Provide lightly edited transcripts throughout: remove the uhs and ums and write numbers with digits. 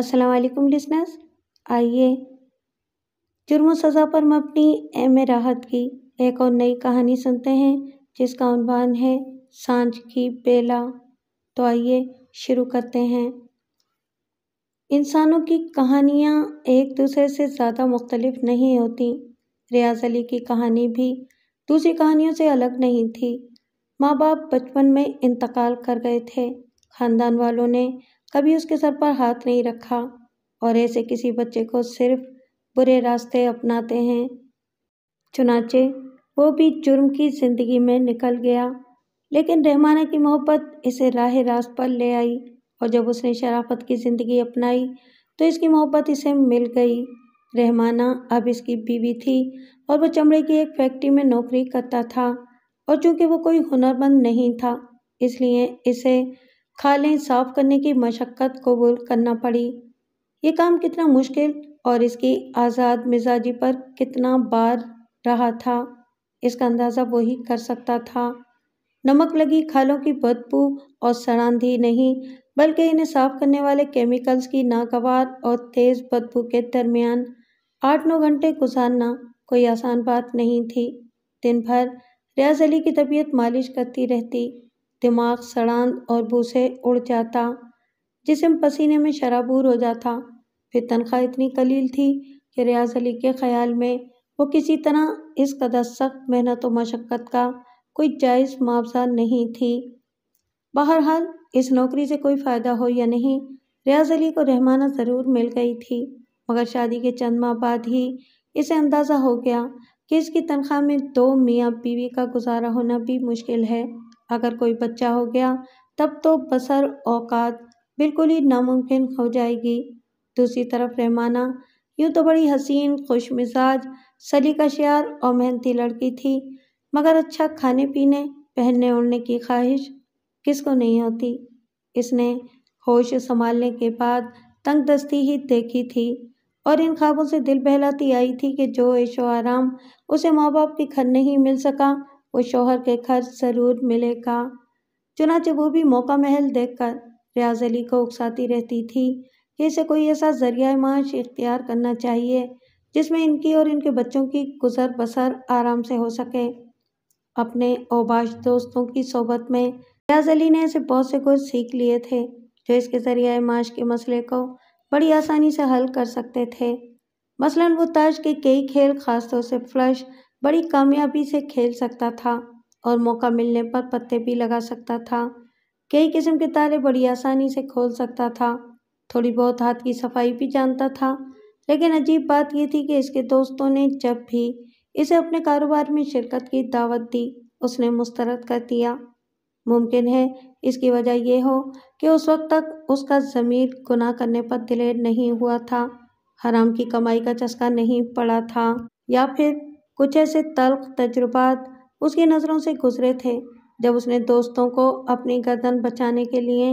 السلام علیکم لسنرز، آئیے جرم و سزا پر مبنی ایم راحت کی ایک اور نئی کہانی سنتے ہیں جس کا عنوان ہے سانجھ کی بیلا۔ تو آئیے شروع کرتے ہیں۔ انسانوں کی کہانیاں ایک دوسرے سے زیادہ مختلف نہیں ہوتیں۔ ریاض علی کی کہانی بھی دوسری کہانیوں سے الگ نہیں تھی۔ ماں باپ بچپن میں انتقال کر گئے تھے۔ خاندان والوں نے کبھی اس کے سر پر ہاتھ نہیں رکھا اور ایسے کسی بچے کو صرف برے راستے اپناتے ہیں۔ چنانچہ وہ بھی جرم کی زندگی میں نکل گیا، لیکن رحمانہ کی محبت اسے راہ راست پر لے آئی، اور جب اس نے شرافت کی زندگی اپنائی تو اس کی محبت اسے مل گئی۔ رحمانہ اب اس کی بیوی تھی اور وہ چمڑے کی ایک فیکٹری میں نوکری کرتا تھا، اور چونکہ وہ کوئی ہنرمند نہیں تھا اس لیے اسے کھالیں صاف کرنے کی مشقت قبول کرنا پڑی۔ یہ کام کتنا مشکل اور اس کی آزاد مزاجی پر کتنا بار رہا تھا، اس کا اندازہ وہی کر سکتا تھا۔ نمک لگی کھالوں کی بدبو اور سڑاندھی نہیں بلکہ انہیں صاف کرنے والے کیمیکلز کی ناگوار اور تیز بدبو کے درمیان 8-9 گھنٹے گزارنا کوئی آسان بات نہیں تھی۔ دن بھر ریاض علی کی طبیعت مالش کرتی رہتی، دماغ سڑاند اور بو سے اڑ جاتا، جسم پسینے میں شرابور ہو جاتا۔ پھر تنخواہ اتنی قلیل تھی کہ ریاض علی کے خیال میں وہ کسی طرح اس قدر سخت محنت و مشقت کا کوئی جائز معاوضہ نہیں تھی۔ بہرحال اس نوکری سے کوئی فائدہ ہو یا نہیں، ریاض علی کو رحمانہ ضرور مل گئی تھی، مگر شادی کے چند ماہ بعد ہی اسے اندازہ ہو گیا کہ اس کی تنخواہ میں 2 میاں بیوی کا گزارا ہونا بھی مشکل ہے۔ اگر کوئی بچہ ہو گیا تب تو بسر اوقات بالکل ہی ناممکن ہو جائے گی۔ دوسری طرف رحمانہ یوں تو بڑی حسین، خوش مزاج، سلیقہ شعار اور محنتی لڑکی تھی، مگر اچھا کھانے پینے، پہننے اوڑھنے کی خواہش کس کو نہیں ہوتی؟ اس نے ہوش سنبھالنے کے بعد تنگ دستی ہی دیکھی تھی، اور ان خوابوں سے دل بہلاتی آئی تھی کہ جو عیش و آرام اسے ماں باپ کے گھر نہیں مل سکا وہ شوہر کے گھر ضرور ملے گا۔ چنانچہ وہ بھی موقع محل دیکھ کر ریاض علی کو اکساتی رہتی تھی کہ اسے کوئی ایسا ذریعہ معاش اختیار کرنا چاہیے جس میں ان کی اور ان کے بچوں کی گزر بسر آرام سے ہو سکے۔ اپنے اوباش دوستوں کی صحبت میں ریاض علی نے ایسے بہت سے کورس سیکھ لیے تھے جو اس کے ذریعہ معاش کے مسئلے کو بڑی آسانی سے حل کر سکتے تھے۔ مثلاً وہ تاش کے کئی کھیل، خاص طور سے فلش، بڑی کامیابی سے کھیل سکتا تھا اور موقع ملنے پر پتے بھی لگا سکتا تھا۔ کئی قسم کے تالے بڑی آسانی سے کھول سکتا تھا، تھوڑی بہت ہاتھ کی صفائی بھی جانتا تھا۔ لیکن عجیب بات یہ تھی کہ اس کے دوستوں نے جب بھی اسے اپنے کاروبار میں شرکت کی دعوت دی اس نے مسترد کر دیا۔ ممکن ہے اس کی وجہ یہ ہو کہ اس وقت تک اس کا ضمیر گناہ کرنے پر دلیر نہیں ہوا تھا، حرام کی کمائی کا چسکا نہیں پڑا تھا، یا پھر کچھ ایسے تلخ تجربات اس کی نظروں سے گزرے تھے جب اس نے دوستوں کو اپنی گردن بچانے کے لیے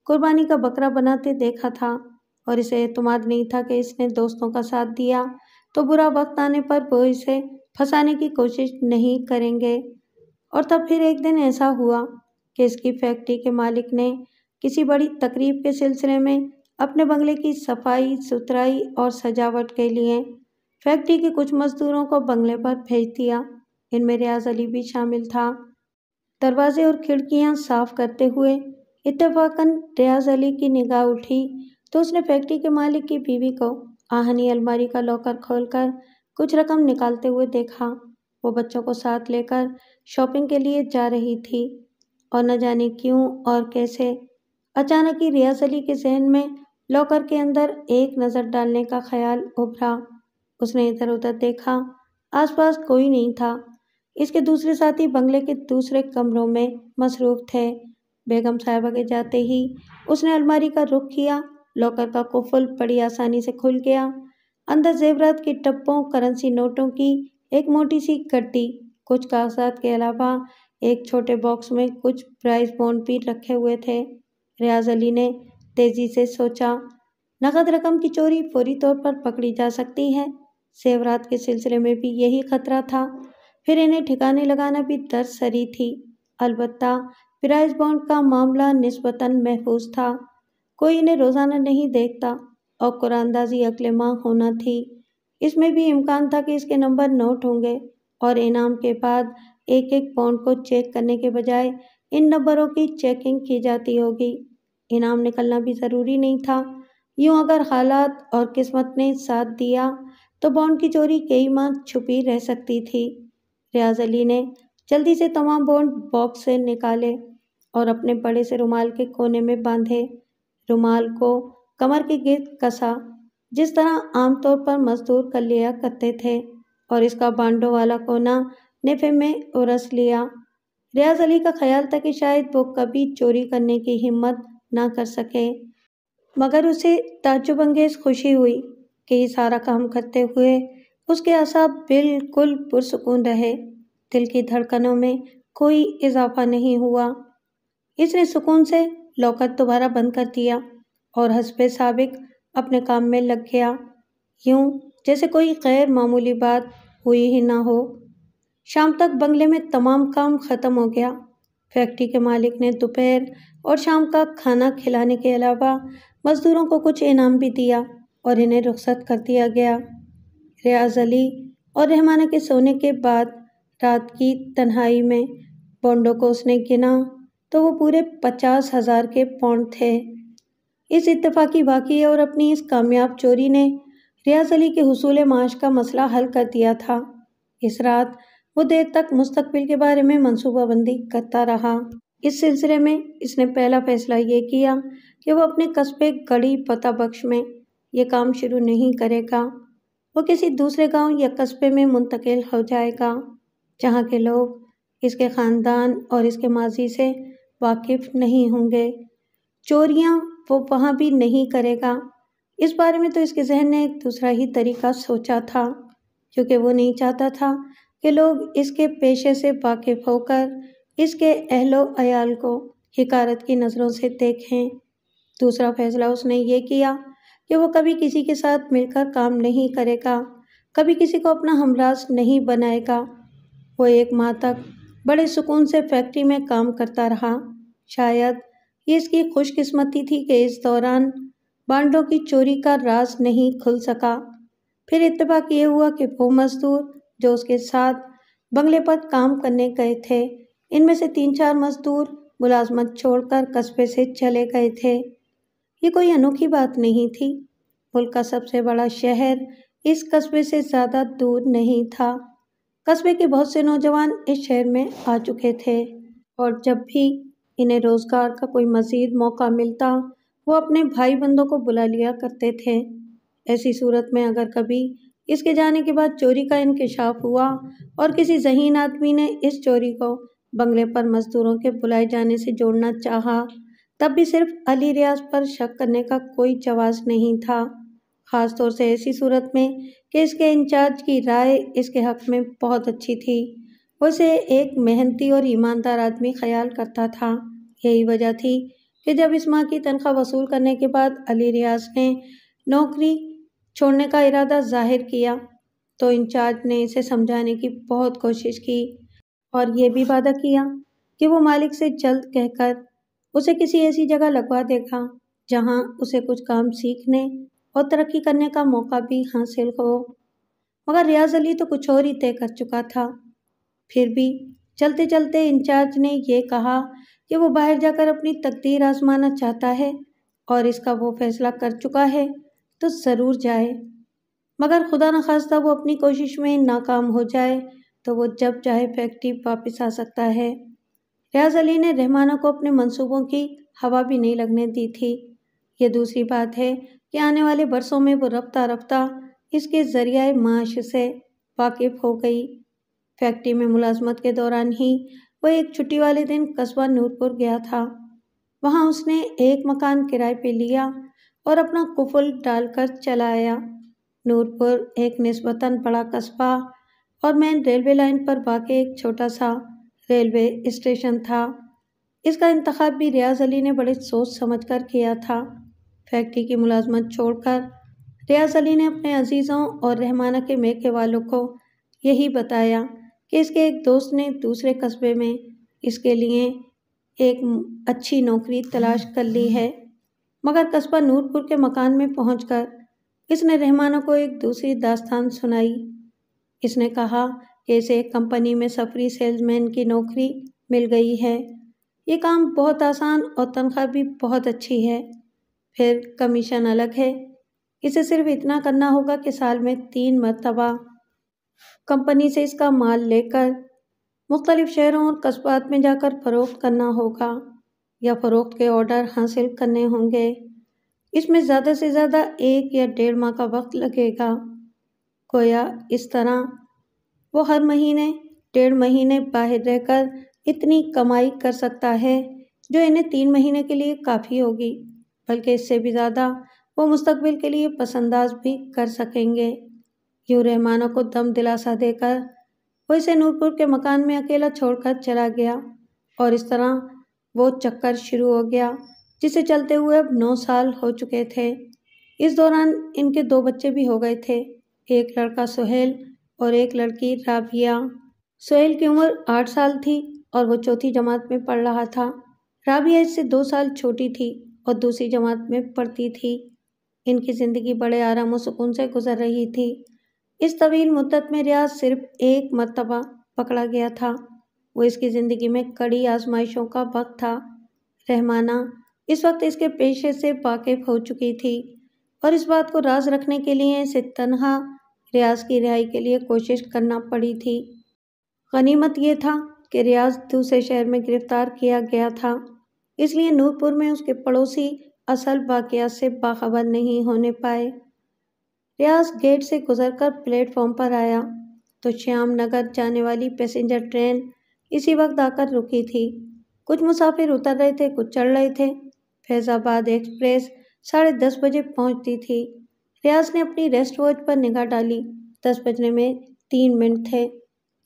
قربانی کا بکرا بناتے دیکھا تھا، اور اسے اعتماد نہیں تھا کہ اس نے دوستوں کا ساتھ دیا تو برا وقت آنے پر وہ اسے پھنسانے کی کوشش نہیں کریں گے۔ اور تب پھر ایک دن ایسا ہوا کہ اس کی فیکٹری کے مالک نے کسی بڑی تقریب کے سلسلے میں اپنے بنگلے کی صفائی ستھرائی اور سجاوٹ کے لیے فیکٹری کے کچھ مزدوروں کو بنگلے پر بھیج دیا۔ ان میں ریاض علی بھی شامل تھا۔ دروازے اور کھڑکیاں صاف کرتے ہوئے اتفاقاً ریاض علی کی نگاہ اٹھی تو اس نے فیکٹری کے مالک کی بیوی کو آہنی الماری کا لاکر کھول کر کچھ رقم نکالتے ہوئے دیکھا۔ وہ بچوں کو ساتھ لے کر شاپنگ کے لیے جا رہی تھی، اور نہ جانے کیوں اور کیسے اچانک ہی ریاض علی کے ذہن میں لاکر کے اندر ایک نظر ڈالنے کا خیال ابھرا۔ اس نے ادھر ادھر دیکھا، آس پاس کوئی نہیں تھا۔ اس کے دوسرے ساتھی بنگلے کے دوسرے کمروں میں مصروف تھے۔ بیگم صاحبہ کے جاتے ہی اس نے الماری کا رخ کیا۔ لاکر کا قفل بڑی آسانی سے کھل گیا۔ اندر زیورات کے ڈبوں، کرنسی نوٹوں کی ایک موٹی سی گڈی، کچھ کاغذات کے علاوہ ایک چھوٹے باکس میں کچھ پرائز بانڈ بھی رکھے ہوئے تھے۔ ریاض علی نے تیزی سے سوچا، نقد رقم کی چوری فوری طور پر پکڑی جا سکتی ہے، زیورات کے سلسلے میں بھی یہی خطرہ تھا، پھر انہیں ٹھکانے لگانا بھی درسری تھی۔ البتہ پرائز بانڈ کا معاملہ نسبتاً محفوظ تھا، کوئی انہیں روزانہ نہیں دیکھتا اور قراندازی اگلے ماہ ہونا تھی۔ اس میں بھی امکان تھا کہ اس کے نمبر نوٹ ہوں گے اور انعام کے بعد ایک ایک پاؤنڈ کو چیک کرنے کے بجائے ان نمبروں کی چیکنگ کی جاتی ہوگی۔ انعام نکلنا بھی ضروری نہیں تھا۔ یوں اگر حالات اور قسمت نے ساتھ دیا تو بانڈ کی چوری کئی ماہ چھپی رہ سکتی تھی۔ ریاض علی نے جلدی سے تمام بانڈ باکس سے نکالے اور اپنے بڑے سے رومال کے کونے میں باندھے۔ رومال کو کمر کے گرد کسا، جس طرح عام طور پر مزدور کر لیا کرتے تھے، اور اس کا بانڈوں والا کونا نفے میں ارس لیا۔ ریاض علی کا خیال تھا کہ شاید وہ کبھی چوری کرنے کی ہمت نہ کر سکے، مگر اسے تعجب انگیز خوشی ہوئی کہ یہ سارا کام کرتے ہوئے اس کے اعصاب بالکل پرسکون رہے۔ دل کی دھڑکنوں میں کوئی اضافہ نہیں ہوا۔ اس نے سکون سے لاکر دوبارہ بند کر دیا اور حسب سابق اپنے کام میں لگ گیا، یوں جیسے کوئی غیر معمولی بات ہوئی ہی نہ ہو۔ شام تک بنگلے میں تمام کام ختم ہو گیا۔ فیکٹری کے مالک نے دوپہر اور شام کا کھانا کھلانے کے علاوہ مزدوروں کو کچھ انعام بھی دیا اور انہیں رخصت کر دیا گیا۔ ریاض علی اور رحمانہ کے سونے کے بعد رات کی تنہائی میں بانڈوں کو اس نے گنا تو وہ پورے 50,000 کے پاؤنڈ تھے۔ اس اتفاقی واقعے اور اپنی اس کامیاب چوری نے ریاض علی کے حصول معاش کا مسئلہ حل کر دیا تھا۔ اس رات وہ دیر تک مستقبل کے بارے میں منصوبہ بندی کرتا رہا۔ اس سلسلے میں اس نے پہلا فیصلہ یہ کیا کہ وہ اپنے قصبے گڑھی پتہ بخش میں یہ کام شروع نہیں کرے گا۔ وہ کسی دوسرے گاؤں یا قصبے میں منتقل ہو جائے گا جہاں کے لوگ اس کے خاندان اور اس کے ماضی سے واقف نہیں ہوں گے۔ چوریاں وہ وہاں بھی نہیں کرے گا۔ اس بارے میں تو اس کے ذہن نے ایک دوسرا ہی طریقہ سوچا تھا، کیونکہ وہ نہیں چاہتا تھا کہ لوگ اس کے پیشے سے واقف ہو کر اس کے اہل و عیال کو حقارت کی نظروں سے دیکھیں۔ دوسرا فیصلہ اس نے یہ کیا کہ وہ کبھی کسی کے ساتھ مل کر کام نہیں کرے گا، کبھی کسی کو اپنا ہمراز نہیں بنائے گا۔ وہ 1 ماہ تک بڑے سکون سے فیکٹری میں کام کرتا رہا۔ شاید یہ اس کی خوش قسمتی تھی کہ اس دوران بانڈوں کی چوری کا راز نہیں کھل سکا۔ پھر اتفاق یہ ہوا کہ وہ مزدور جو اس کے ساتھ بنگلے پر کام کرنے گئے تھے، ان میں سے 3-4 مزدور ملازمت چھوڑ کر قصبے سے چلے گئے تھے۔ یہ کوئی انوکھی بات نہیں تھی۔ ملک کا سب سے بڑا شہر اس قصبے سے زیادہ دور نہیں تھا۔ قصبے کے بہت سے نوجوان اس شہر میں آ چکے تھے، اور جب بھی انہیں روزگار کا کوئی مزید موقع ملتا وہ اپنے بھائی بندوں کو بلا لیا کرتے تھے۔ ایسی صورت میں اگر کبھی اس کے جانے کے بعد چوری کا انکشاف ہوا اور کسی ذہین آدمی نے اس چوری کو بنگلے پر مزدوروں کے بلائے جانے سے جوڑنا چاہا، تب بھی صرف علی ریاض پر شک کرنے کا کوئی جواز نہیں تھا، خاص طور سے ایسی صورت میں کہ اس کے انچارج کی رائے اس کے حق میں بہت اچھی تھی۔ وہ اسے ایک محنتی اور ایماندار آدمی خیال کرتا تھا۔ یہی وجہ تھی کہ جب اس ماہ کی تنخواہ وصول کرنے کے بعد علی ریاض نے نوکری چھوڑنے کا ارادہ ظاہر کیا تو انچارج نے اسے سمجھانے کی بہت کوشش کی اور یہ بھی وعدہ کیا کہ وہ مالک سے جلد کہہ کر اسے کسی ایسی جگہ لگوا دے گا جہاں اسے کچھ کام سیکھنے اور ترقی کرنے کا موقع بھی حاصل ہو۔ مگر ریاض علی تو کچھ اور ہی طے کر چکا تھا۔ پھر بھی چلتے چلتے انچارج نے یہ کہا کہ وہ باہر جا کر اپنی تقدیر آزمانا چاہتا ہے اور اس کا وہ فیصلہ کر چکا ہے تو ضرور جائے، مگر خدا نخواستہ وہ اپنی کوشش میں ناکام ہو جائے تو وہ جب چاہے فیکٹری واپس آ سکتا ہے۔ ریاض علی نے رحمانہ کو اپنے منصوبوں کی ہوا بھی نہیں لگنے دی تھی۔ یہ دوسری بات ہے کہ آنے والے برسوں میں وہ رفتہ رفتہ اس کے ذریعہ معاش سے واقف ہو گئی۔ فیکٹری میں ملازمت کے دوران ہی وہ ایک چھٹی والے دن قصبہ نورپور گیا تھا۔ وہاں اس نے ایک مکان کرائے پہ لیا اور اپنا قفل ڈال کر چلا آیا۔ نورپور ایک نسبتاً بڑا قصبہ اور مین ریلوے لائن پر واقع ایک چھوٹا سا ریلوے اسٹیشن تھا۔ اس کا انتخاب بھی ریاض علی نے بڑے سوچ سمجھ کر کیا تھا۔ فیکٹری کی ملازمت چھوڑ کر ریاض علی نے اپنے عزیزوں اور رحمانہ کے میکے والوں کو یہی بتایا کہ اس کے ایک دوست نے دوسرے قصبے میں اس کے لیے ایک اچھی نوکری تلاش کر لی ہے۔ مگر قصبہ نورپور کے مکان میں پہنچ کر اس نے رحمانہ کو ایک دوسری داستان سنائی۔ اس نے کہا کہ اسے ایک کمپنی میں سفری سیلز مین کی نوکری مل گئی ہے۔ یہ کام بہت آسان اور تنخواہ بھی بہت اچھی ہے، پھر کمیشن الگ ہے۔ اسے صرف اتنا کرنا ہوگا کہ سال میں 3 مرتبہ کمپنی سے اس کا مال لے کر مختلف شہروں اور قصبات میں جا کر فروخت کرنا ہوگا یا فروخت کے آرڈر حاصل کرنے ہوں گے۔ اس میں زیادہ سے زیادہ 1 یا 1.5 ماہ کا وقت لگے گا۔ گویا اس طرح وہ ہر مہینے 1.5 مہینے باہر رہ کر اتنی کمائی کر سکتا ہے جو انہیں 3 مہینے کے لیے کافی ہوگی، بلکہ اس سے بھی زیادہ وہ مستقبل کے لیے پس انداز بھی کر سکیں گے۔ یوں رحمانہ کو دم دلاسا دے کر وہ اسے نورپور کے مکان میں اکیلا چھوڑ کر چلا گیا، اور اس طرح وہ چکر شروع ہو گیا جسے چلتے ہوئے اب 9 سال ہو چکے تھے۔ اس دوران ان کے 2 بچے بھی ہو گئے تھے، ایک لڑکا سہیل اور ایک لڑکی رابعہ۔ سہیل کی عمر 8 سال تھی اور وہ 4تھی جماعت میں پڑھ رہا تھا۔ رابعہ اس سے 2 سال چھوٹی تھی اور دوسری جماعت میں پڑھتی تھی۔ ان کی زندگی بڑے آرام و سکون سے گزر رہی تھی۔ اس طویل مدت میں ریاض صرف 1 مرتبہ پکڑا گیا تھا۔ وہ اس کی زندگی میں کڑی آزمائشوں کا وقت تھا۔ رحمانہ اس وقت اس کے پیشے سے واقف ہو چکی تھی اور اس بات کو راز رکھنے کے لیے اسے تنہا ریاض کی رہائی کے لیے کوشش کرنا پڑی تھی۔ غنیمت یہ تھا کہ ریاض دوسرے شہر میں گرفتار کیا گیا تھا، اس لیے نورپور میں اس کے پڑوسی اصل واقعات سے باخبر نہیں ہونے پائے۔ ریاض گیٹ سے گزر کر پلیٹ فارم پر آیا تو شیام نگر جانے والی پیسنجر ٹرین اسی وقت آ کر رکی تھی۔ کچھ مسافر اتر رہے تھے، کچھ چڑھ رہے تھے۔ فیض آباد ایکسپریس 10:30 بجے پہنچتی تھی۔ ریاض نے اپنی ریسٹ واچ پر نگاہ ڈالی، 10 بجنے میں 3 منٹ تھے۔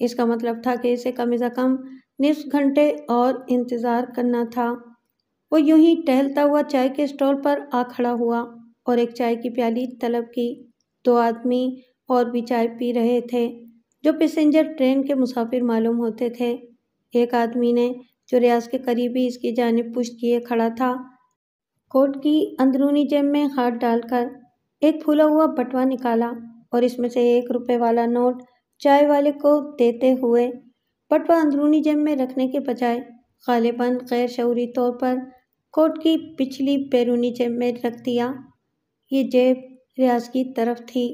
اس کا مطلب تھا کہ اسے کم از کم نصف گھنٹے اور انتظار کرنا تھا۔ وہ یوں ہی ٹہلتا ہوا چائے کے اسٹال پر آ کھڑا ہوا اور ایک چائے کی پیالی طلب کی۔ 2 آدمی اور بھی چائے پی رہے تھے جو پیسنجر ٹرین کے مسافر معلوم ہوتے تھے۔ ایک آدمی نے، جو ریاض کے قریب ہی اس کی جانب پشت کیے کھڑا تھا، کوٹ کی اندرونی جیب میں ہاتھ ڈال کر ایک پھولا ہوا بٹوا نکالا اور اس میں سے 1 روپے والا نوٹ چائے والے کو دیتے ہوئے بٹوا اندرونی جیب میں رکھنے کے بجائے غالباً غیر شعوری طور پر کوٹ کی پچھلی بیرونی جیب میں رکھ دیا۔ یہ جیب ریاض کی طرف تھی۔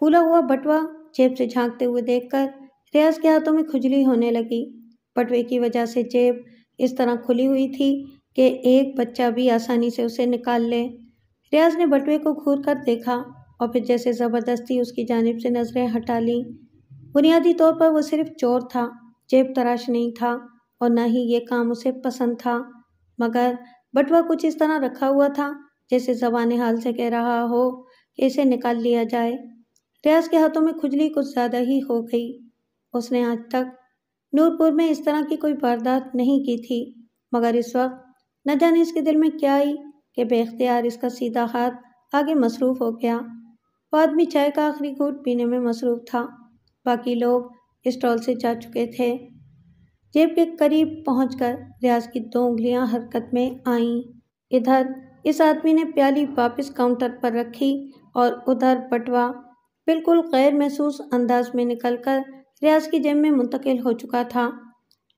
پھولا ہوا بٹوا جیب سے جھانکتے ہوئے دیکھ کر ریاض کے ہاتھوں میں کھجلی ہونے لگی۔ بٹوے کی وجہ سے جیب اس طرح کھلی ہوئی تھی کہ ایک بچہ بھی آسانی سے اسے نکال لے۔ ریاض نے بٹوے کو گھور کر دیکھا اور پھر جیسے زبردستی اس کی جانب سے نظریں ہٹا لیں۔ بنیادی طور پر وہ صرف چور تھا، جیب تراش نہیں تھا اور نہ ہی یہ کام اسے پسند تھا، مگر بٹوا کچھ اس طرح رکھا ہوا تھا جیسے زبان حال سے کہہ رہا ہو کہ اسے نکال لیا جائے۔ ریاض کے ہاتھوں میں کھجلی کچھ زیادہ ہی ہو گئی۔ اس نے آج تک نورپور میں اس طرح کی کوئی واردات نہیں کی تھی، مگر اس وقت نہ جانے اس کے دل میں کیا آئی کہ بے اختیار اس کا سیدھا ہاتھ آگے مصروف ہو گیا۔ وہ آدمی چائے کا آخری گھونٹ پینے میں مصروف تھا، باقی لوگ اسٹال سے جا چکے تھے۔ جیب کے قریب پہنچ کر ریاض کی 2 انگلیاں حرکت میں آئیں۔ ادھر اس آدمی نے پیالی واپس کاؤنٹر پر رکھی اور ادھر بٹوا بالکل غیر محسوس انداز میں نکل کر ریاض کی جیب میں منتقل ہو چکا تھا۔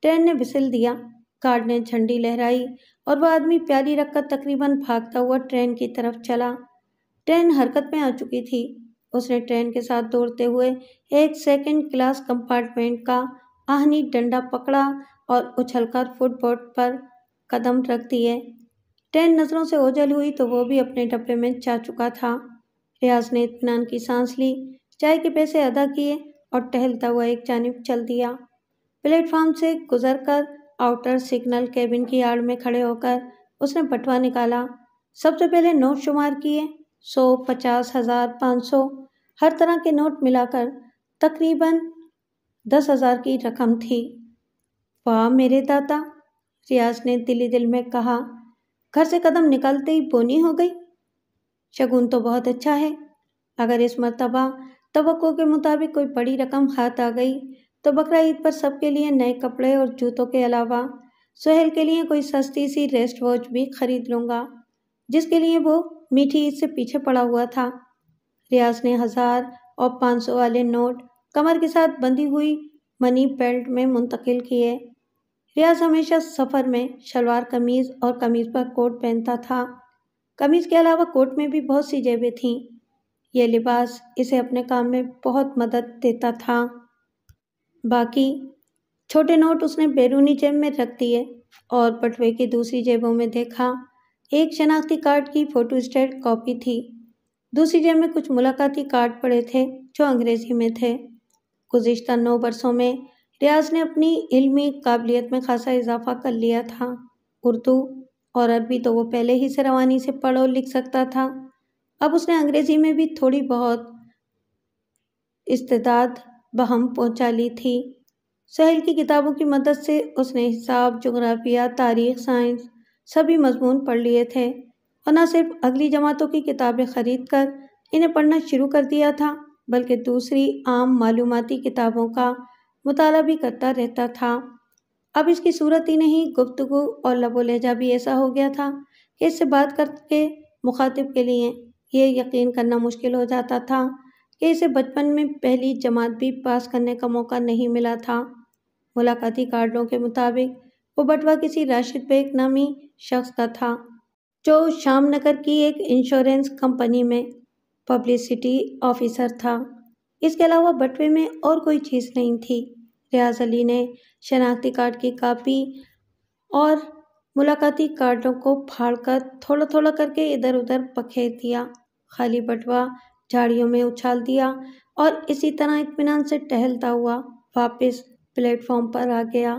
ٹرین نے وسل دیا، گارڈ نے جھنڈی لہرائی اور وہ آدمی پیالی رکھ کر تقریباً بھاگتا ہوا ٹرین کی طرف چلا۔ ٹرین حرکت میں آ چکی تھی۔ اس نے ٹرین کے ساتھ دوڑتے ہوئے ایک 2nd کلاس کمپارٹمنٹ کا آہنی ڈنڈا پکڑا اور اچھل کر فٹ بورڈ پر قدم رکھ دیے۔ ٹرین نظروں سے اوجھل ہوئی تو وہ بھی اپنے ڈبے میں جا چکا تھا۔ ریاض نے اطمینان کی سانس لی، چائے کے پیسے ادا کیے اور ٹہلتا ہوا ایک جانب چل دیا۔ پلیٹ فارم سے گزر کر آؤٹر سگنل کیبن کی آڑ میں کھڑے ہو کر اس نے بٹوا نکالا۔ سب سے پہلے نوٹ شمار کیے، 100، 50، 1000، 500، ہر طرح کے نوٹ ملا کر تقریباً 10,000 کی رقم تھی۔ واہ میرے داتا، ریاض نے دل ہی دل میں کہا۔ گھر سے قدم نکالتے ہی بونی ہو گئی۔ شگون تو بہت اچھا ہے۔ اگر اس مرتبہ توقع کے مطابق کوئی بڑی رقم ہاتھ آ گئی تو بقرعید پر سب کے لیے نئے کپڑے اور جوتوں کے علاوہ سہیل کے لیے کوئی سستی سی ریسٹ واچ بھی خرید لوں گا۔ جس کے لیے وہ میٹھی عید سے پیچھے پڑا ہوا تھا۔ ریاض نے 1000 اور 500 والے نوٹ کمر کے ساتھ بندھی ہوئی منی بیلٹ میں منتقل کیے۔ ریاض ہمیشہ سفر میں شلوار قمیض اور قمیض پر کوٹ پہنتا تھا۔ قمیض کے علاوہ کوٹ میں بھی بہت سی جیبیں تھیں۔ یہ لباس اسے اپنے کام میں بہت مدد دیتا تھا۔ باقی چھوٹے نوٹ اس نے بیرونی جیب میں رکھ دیے اور بٹوے کی دوسری جیبوں میں دیکھا۔ ایک شناختی کارڈ کی فوٹو اسٹیٹ کاپی تھی۔ دوسری جیب میں کچھ ملاقاتی کارڈ پڑے تھے جو انگریزی میں تھے۔ گزشتہ 9 برسوں میں ریاض نے اپنی علمی قابلیت میں خاصا اضافہ کر لیا تھا۔ اردو اور عربی تو وہ پہلے ہی سے روانی سے پڑھ اور لکھ سکتا تھا۔ اب اس نے انگریزی میں بھی تھوڑی بہت استعداد بہم پہنچا لی تھی۔ سہیل کی کتابوں کی مدد سے اس نے حساب، جغرافیہ، تاریخ، سائنس سبھی مضمون پڑھ لیے تھے اور نہ صرف اگلی جماعتوں کی کتابیں خرید کر انہیں پڑھنا شروع کر دیا تھا بلکہ دوسری عام معلوماتی کتابوں کا مطالعہ بھی کرتا رہتا تھا۔ اب اس کی صورت ہی نہیں، گفتگو اور لب و لہجہ بھی ایسا ہو گیا تھا کہ اس سے بات کر کے مخاطب کے لیے یہ یقین کرنا مشکل ہو جاتا تھا کہ اسے بچپن میں پہلی جماعت بھی پاس کرنے کا موقع نہیں ملا تھا۔ ملاقاتی کارڈوں کے مطابق وہ بٹوا کسی راشد بیگ نامی شخص کا تھا جو شام نگر کی ایک انشورنس کمپنی میں پبلسٹی آفیسر تھا۔ اس کے علاوہ بٹوے میں اور کوئی چیز نہیں تھی۔ ریاض علی نے شناختی کارڈ کی کاپی اور ملاقاتی کارڈوں کو پھاڑ کر تھوڑا تھوڑا کر کے ادھر ادھر بکھیر دیا، خالی بٹوا جھاڑیوں میں اچھال دیا اور اسی طرح اطمینان سے ٹہلتا ہوا واپس پلیٹ فارم پر آ گیا۔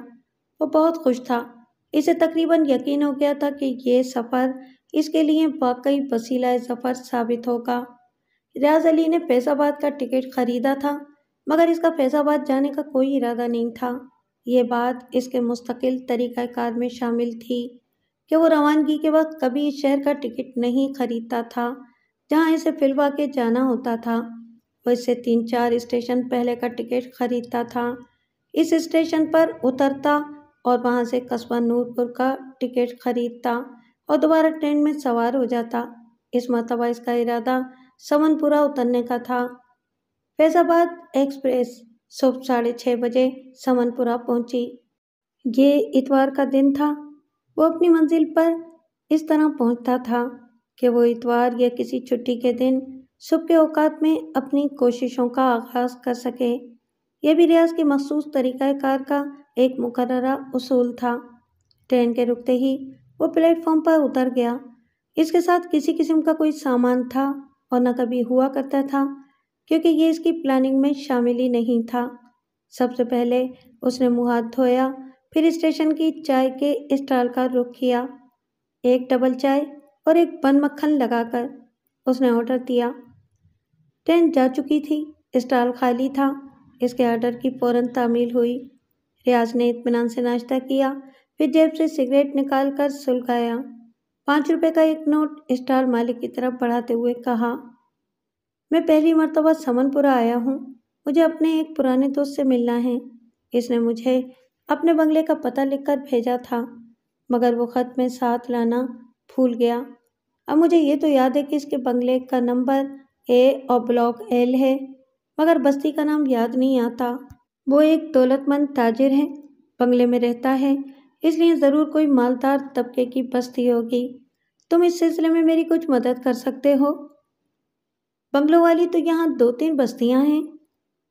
وہ بہت خوش تھا۔ اسے تقریباً یقین ہو گیا تھا کہ یہ سفر اس کے لیے واقعی وسیلہ ظفر ثابت ہوگا۔ ریاض علی نے فیض آباد کا ٹکٹ خریدا تھا مگر اس کا فیض آباد جانے کا کوئی ارادہ نہیں تھا۔ یہ بات اس کے مستقل طریقہ کار میں شامل تھی کہ وہ روانگی کے وقت کبھی اس شہر کا ٹکٹ نہیں خریدتا تھا جہاں اسے فی الواقع جانا ہوتا تھا۔ وہ اس سے 3-4 اسٹیشن پہلے کا ٹکٹ خریدتا تھا، اس اسٹیشن پر اترتا اور وہاں سے قصبہ نورپور کا ٹکٹ خریدتا اور دوبارہ ٹرین میں سوار ہو جاتا۔ اس مرتبہ اس کا ارادہ سمن پورہ اترنے کا تھا۔ فیض آباد ایکسپریس صبح 6:30 بجے سمن پورہ پہنچی۔ یہ اتوار کا دن تھا۔ وہ اپنی منزل پر اس طرح پہنچتا تھا کہ وہ اتوار یا کسی چھٹی کے دن صبح کے اوقات میں اپنی کوششوں کا آغاز کر سکے۔ یہ بھی ریاض کے مخصوص طریقہ کار کا ایک مقررہ اصول تھا۔ ٹرین کے رکتے ہی وہ پلیٹ فارم پر اتر گیا۔ اس کے ساتھ کسی قسم کا کوئی سامان تھا اور نہ کبھی ہوا کرتا تھا کیونکہ یہ اس کی پلاننگ میں شامل ہی نہیں تھا۔ سب سے پہلے اس نے منہ ہاتھ دھویا، پھر اسٹیشن کی چائے کے اسٹال کا رخ کیا۔ ایک ڈبل چائے اور ایک بن مکھن لگا کر اس نے آرڈر دیا۔ ٹرین جا چکی تھی، اسٹال خالی تھا۔ اس کے آرڈر کی فوراً تعمیل ہوئی۔ ریاض نے اطمینان سے ناشتہ کیا، پھر جیب سے سگریٹ نکال کر سلگایا۔ 5 روپے کا ایک نوٹ اسٹال مالک کی طرف بڑھاتے ہوئے کہا، میں پہلی مرتبہ سمن پورہ آیا ہوں، مجھے اپنے ایک پرانے دوست سے ملنا ہے۔ اس نے مجھے اپنے بنگلے کا پتہ لکھ کر بھیجا تھا مگر وہ خط میں ساتھ لانا بھول گیا۔ اب مجھے یہ تو یاد ہے کہ اس کے بنگلے کا نمبر A اور بلاک L ہے مگر بستی کا نام یاد نہیں آتا۔ وہ ایک دولت مند تاجر ہے، بنگلے میں رہتا ہے، اس لیے ضرور کوئی مالدار طبقے کی بستی ہوگی۔ تم اس سلسلے میں میری کچھ مدد کر سکتے ہو؟ بنگلوں والی تو یہاں 2-3 بستیاں ہیں،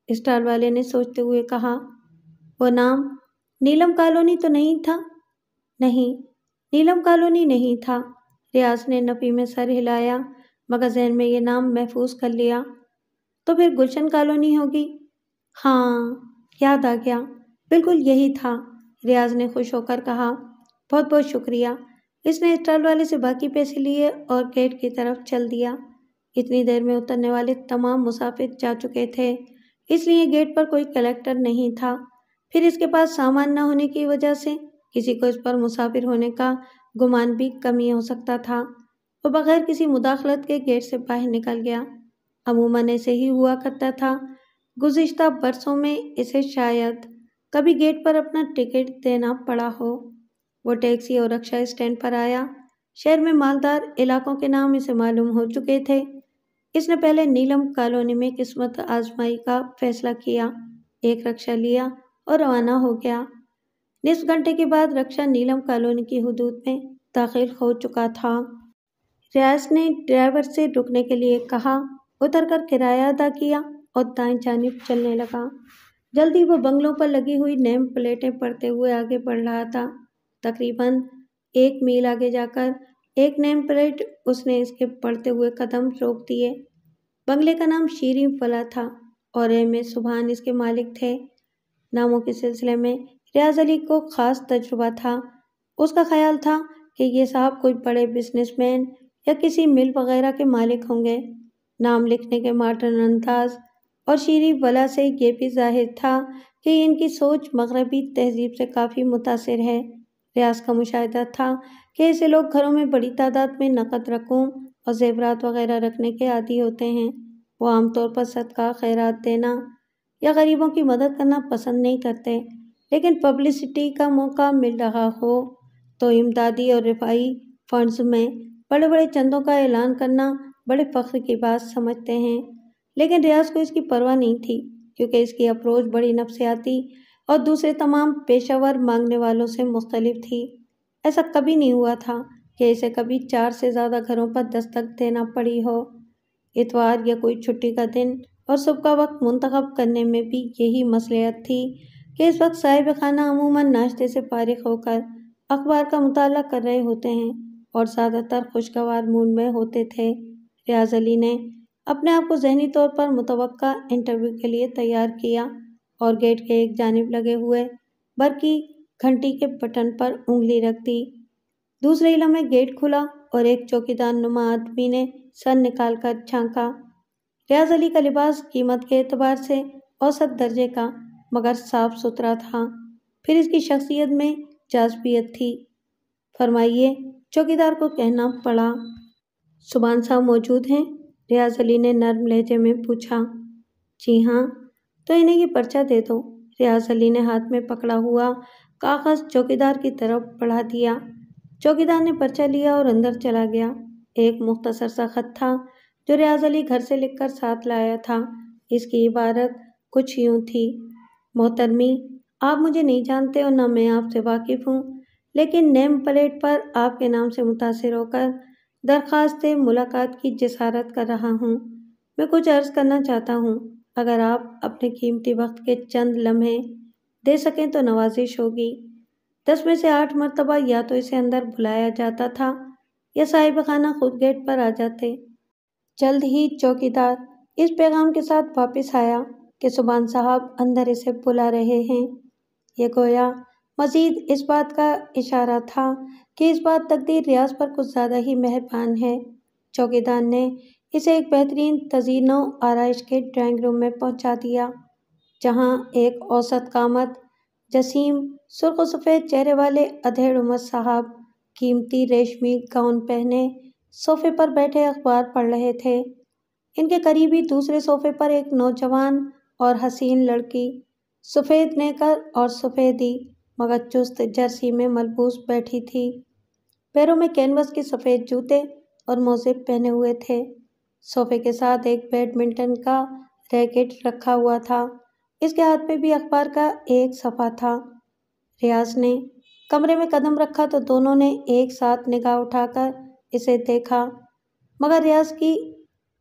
اسٹال والے نے سوچتے ہوئے کہا۔ وہ نام نیلم کالونی تو نہیں تھا؟ نہیں، نیلم کالونی نہیں تھا۔ ریاض نے نفی میں سر ہلایا مگر ذہن میں یہ نام محفوظ کر لیا۔ تو پھر گلشن کالونی ہوگی؟ ہاں، یاد آ گیا، بالکل یہی تھا، ریاض نے خوش ہو کر کہا۔ بہت بہت شکریہ۔ اس نے اسٹال والے سے باقی پیسے لیے اور گیٹ کی طرف چل دیا۔ اتنی دیر میں اترنے والے تمام مسافر جا چکے تھے، اس لیے گیٹ پر کوئی کلیکٹر نہیں تھا۔ پھر اس کے پاس سامان نہ ہونے کی وجہ سے کسی کو اس پر مسافر ہونے کا گمان بھی کم ہی ہو سکتا تھا۔ وہ بغیر کسی مداخلت کے گیٹ سے باہر نکل گیا۔ عموماً ایسے ہی ہوا کرتا تھا۔ گزشتہ برسوں میں اسے شاید کبھی گیٹ پر اپنا ٹکٹ دینا پڑا ہو۔ وہ ٹیکسی اور رکشہ اسٹینڈ پر آیا۔ شہر میں مالدار علاقوں کے نام اسے معلوم ہو چکے تھے۔ اس نے پہلے نیلم کالونی میں قسمت آزمائی کا فیصلہ کیا، ایک رکشہ لیا اور روانہ ہو گیا۔ نصف گھنٹے کے بعد رکشہ نیلم کالونی کی حدود میں داخل ہو چکا تھا۔ ریاض نے ڈرائیور سے رکنے کے لیے کہا، اتر کر کرایہ ادا کیا اور دائیں جانب چلنے لگا۔ جلدی وہ بنگلوں پر لگی ہوئی نیم پلیٹیں پڑھتے ہوئے آگے بڑھ رہا تھا۔ تقریباً 1 میل آگے جا کر ایک نیم پلیٹ اس نے اس کے بڑھتے ہوئے قدم روک دیے۔ بنگلے کا نام شیریں ولا تھا اور ایم سبحان اس کے مالک تھے۔ ناموں کے سلسلے میں ریاض علی کو خاص تجربہ تھا۔ اس کا خیال تھا کہ یہ صاحب کوئی بڑے بزنس مین یا کسی مل وغیرہ کے مالک ہوں گے۔ نام لکھنے کے ماڈرن انداز اور شیریں ولا سے یہ بھی ظاہر تھا کہ ان کی سوچ مغربی تہذیب سے کافی متاثر ہے۔ ریاض کا مشاہدہ تھا کہ ایسے لوگ گھروں میں بڑی تعداد میں نقد رقوم اور زیورات وغیرہ رکھنے کے عادی ہوتے ہیں۔ وہ عام طور پر صدقہ خیرات دینا یا غریبوں کی مدد کرنا پسند نہیں کرتے، لیکن پبلسٹی کا موقع مل رہا ہو تو امدادی اور رفاہی فنڈز میں بڑے بڑے چندوں کا اعلان کرنا بڑے فخر کی بات سمجھتے ہیں۔ لیکن ریاض کو اس کی پرواہ نہیں تھی، کیونکہ اس کی اپروچ بڑی نفسیاتی اور دوسرے تمام پیشہ ور مانگنے والوں سے مختلف تھی۔ ایسا کبھی نہیں ہوا تھا کہ اسے کبھی 4 سے زیادہ گھروں پر دستک دینا پڑی ہو۔ اتوار یا کوئی چھٹی کا دن اور صبح کا وقت منتخب کرنے میں بھی یہی مصلحت تھی کہ اس وقت صاحب خانہ عموماً ناشتے سے فارغ ہو کر اخبار کا مطالعہ کر رہے ہوتے ہیں اور زیادہ تر خوشگوار موڈ میں ہوتے تھے۔ ریاض علی نے اپنے آپ کو ذہنی طور پر متوقع انٹرویو کے لیے تیار کیا اور گیٹ کے ایک جانب لگے ہوئے برقی گھنٹی کے بٹن پر انگلی رکھ دی۔ دوسرے ہی لمحے گیٹ کھلا اور ایک چوکیدار نما آدمی نے سر نکال کر جھانکا۔ ریاض علی کا لباس قیمت کے اعتبار سے اوسط درجے کا مگر صاف ستھرا تھا، پھر اس کی شخصیت میں جاذبیت تھی۔ فرمائیے، چوکیدار کو کہنا پڑا۔ سبحان صاحب موجود ہیں؟ ریاض علی نے نرم لہجے میں پوچھا۔ جی ہاں۔ تو انہیں یہ پرچہ دے دو۔ ریاض علی نے ہاتھ میں پکڑا ہوا کاغذ چوکیدار کی طرف بڑھا دیا۔ چوکیدار نے پرچہ لیا اور اندر چلا گیا۔ ایک مختصر سا خط تھا جو ریاض علی گھر سے لکھ کر ساتھ لایا تھا۔ اس کی عبارت کچھ یوں تھی: محترمی، آپ مجھے نہیں جانتے اور نہ میں آپ سے واقف ہوں، لیکن نیم پلیٹ پر آپ کے نام سے متاثر ہو کر درخواست ملاقات کی جسارت کر رہا ہوں۔ میں کچھ عرض کرنا چاہتا ہوں، اگر آپ اپنے قیمتی وقت کے چند لمحے دے سکیں تو نوازش ہوگی۔ 10 میں سے 8 مرتبہ یا تو اسے اندر بلایا جاتا تھا یا صاحب خانہ خود گیٹ پر آ جاتے۔ جلد ہی چوکیدار اس پیغام کے ساتھ واپس آیا کہ سبحان صاحب اندر اسے بلا رہے ہیں۔ یہ گویا مزید اس بات کا اشارہ تھا کہ اس بات تقدیر ریاض پر کچھ زیادہ ہی مہربان ہے۔ چوکیدار نے اسے ایک بہترین تزئین و آرائش کے ڈرائنگ روم میں پہنچا دیا، جہاں ایک اوسط قامت، جسیم، سرخ و سفید چہرے والے ادھیڑ عمر صاحب قیمتی ریشمی گاؤن پہنے صوفے پر بیٹھے اخبار پڑھ رہے تھے۔ ان کے قریب ہی دوسرے صوفے پر ایک نوجوان اور حسین لڑکی سفید نیکر اور سفیدی مگر چست جرسی میں ملبوس بیٹھی تھی۔ پیروں میں کینوس کے سفید جوتے اور موزے پہنے ہوئے تھے۔ صوفے کے ساتھ ایک بیڈمنٹن کا ریکٹ رکھا ہوا تھا۔ اس کے ہاتھ میں بھی اخبار کا ایک صفحہ تھا۔ ریاض نے کمرے میں قدم رکھا تو دونوں نے ایک ساتھ نگاہ اٹھا کر اسے دیکھا، مگر ریاض کی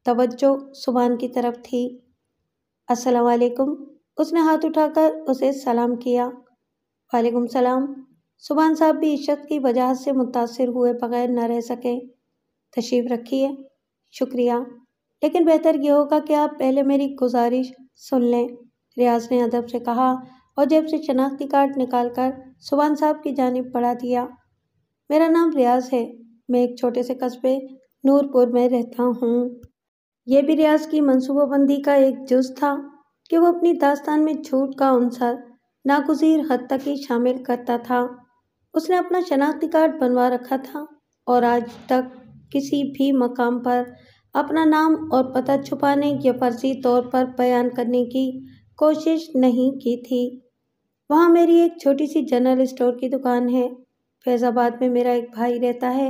توجہ سبحان کی طرف تھی۔ السلام علیکم۔ اس نے ہاتھ اٹھا کر اسے سلام کیا۔ وعلیکم السلام۔ سبحان صاحب بھی اس شخص کی وجاہت سے متاثر ہوئے بغیر نہ رہ سکے۔ تشریف رکھیے۔ شکریہ، لیکن بہتر یہ ہوگا کہ آپ پہلے میری گزارش سن لیں، ریاض نے ادب سے کہا اور جیب سے شناختی کارڈ نکال کر سبحان صاحب کی جانب بڑھا دیا۔ میرا نام ریاض ہے، میں ایک چھوٹے سے قصبے نور پور میں رہتا ہوں۔ یہ بھی ریاض کی منصوبہ بندی کا ایک جز تھا کہ وہ اپنی داستان میں جھوٹ کا عنصر ناگزیر حد تک ہی شامل کرتا تھا۔ اس نے اپنا شناختی کارڈ بنوا رکھا تھا اور آج تک کسی بھی مقام پر اپنا نام اور پتہ چھپانے یا فرضی طور پر بیان کرنے کی کوشش نہیں کی تھی۔ وہاں میری ایک چھوٹی سی جنرل اسٹور کی دکان ہے۔ فیض آباد میں میرا ایک بھائی رہتا ہے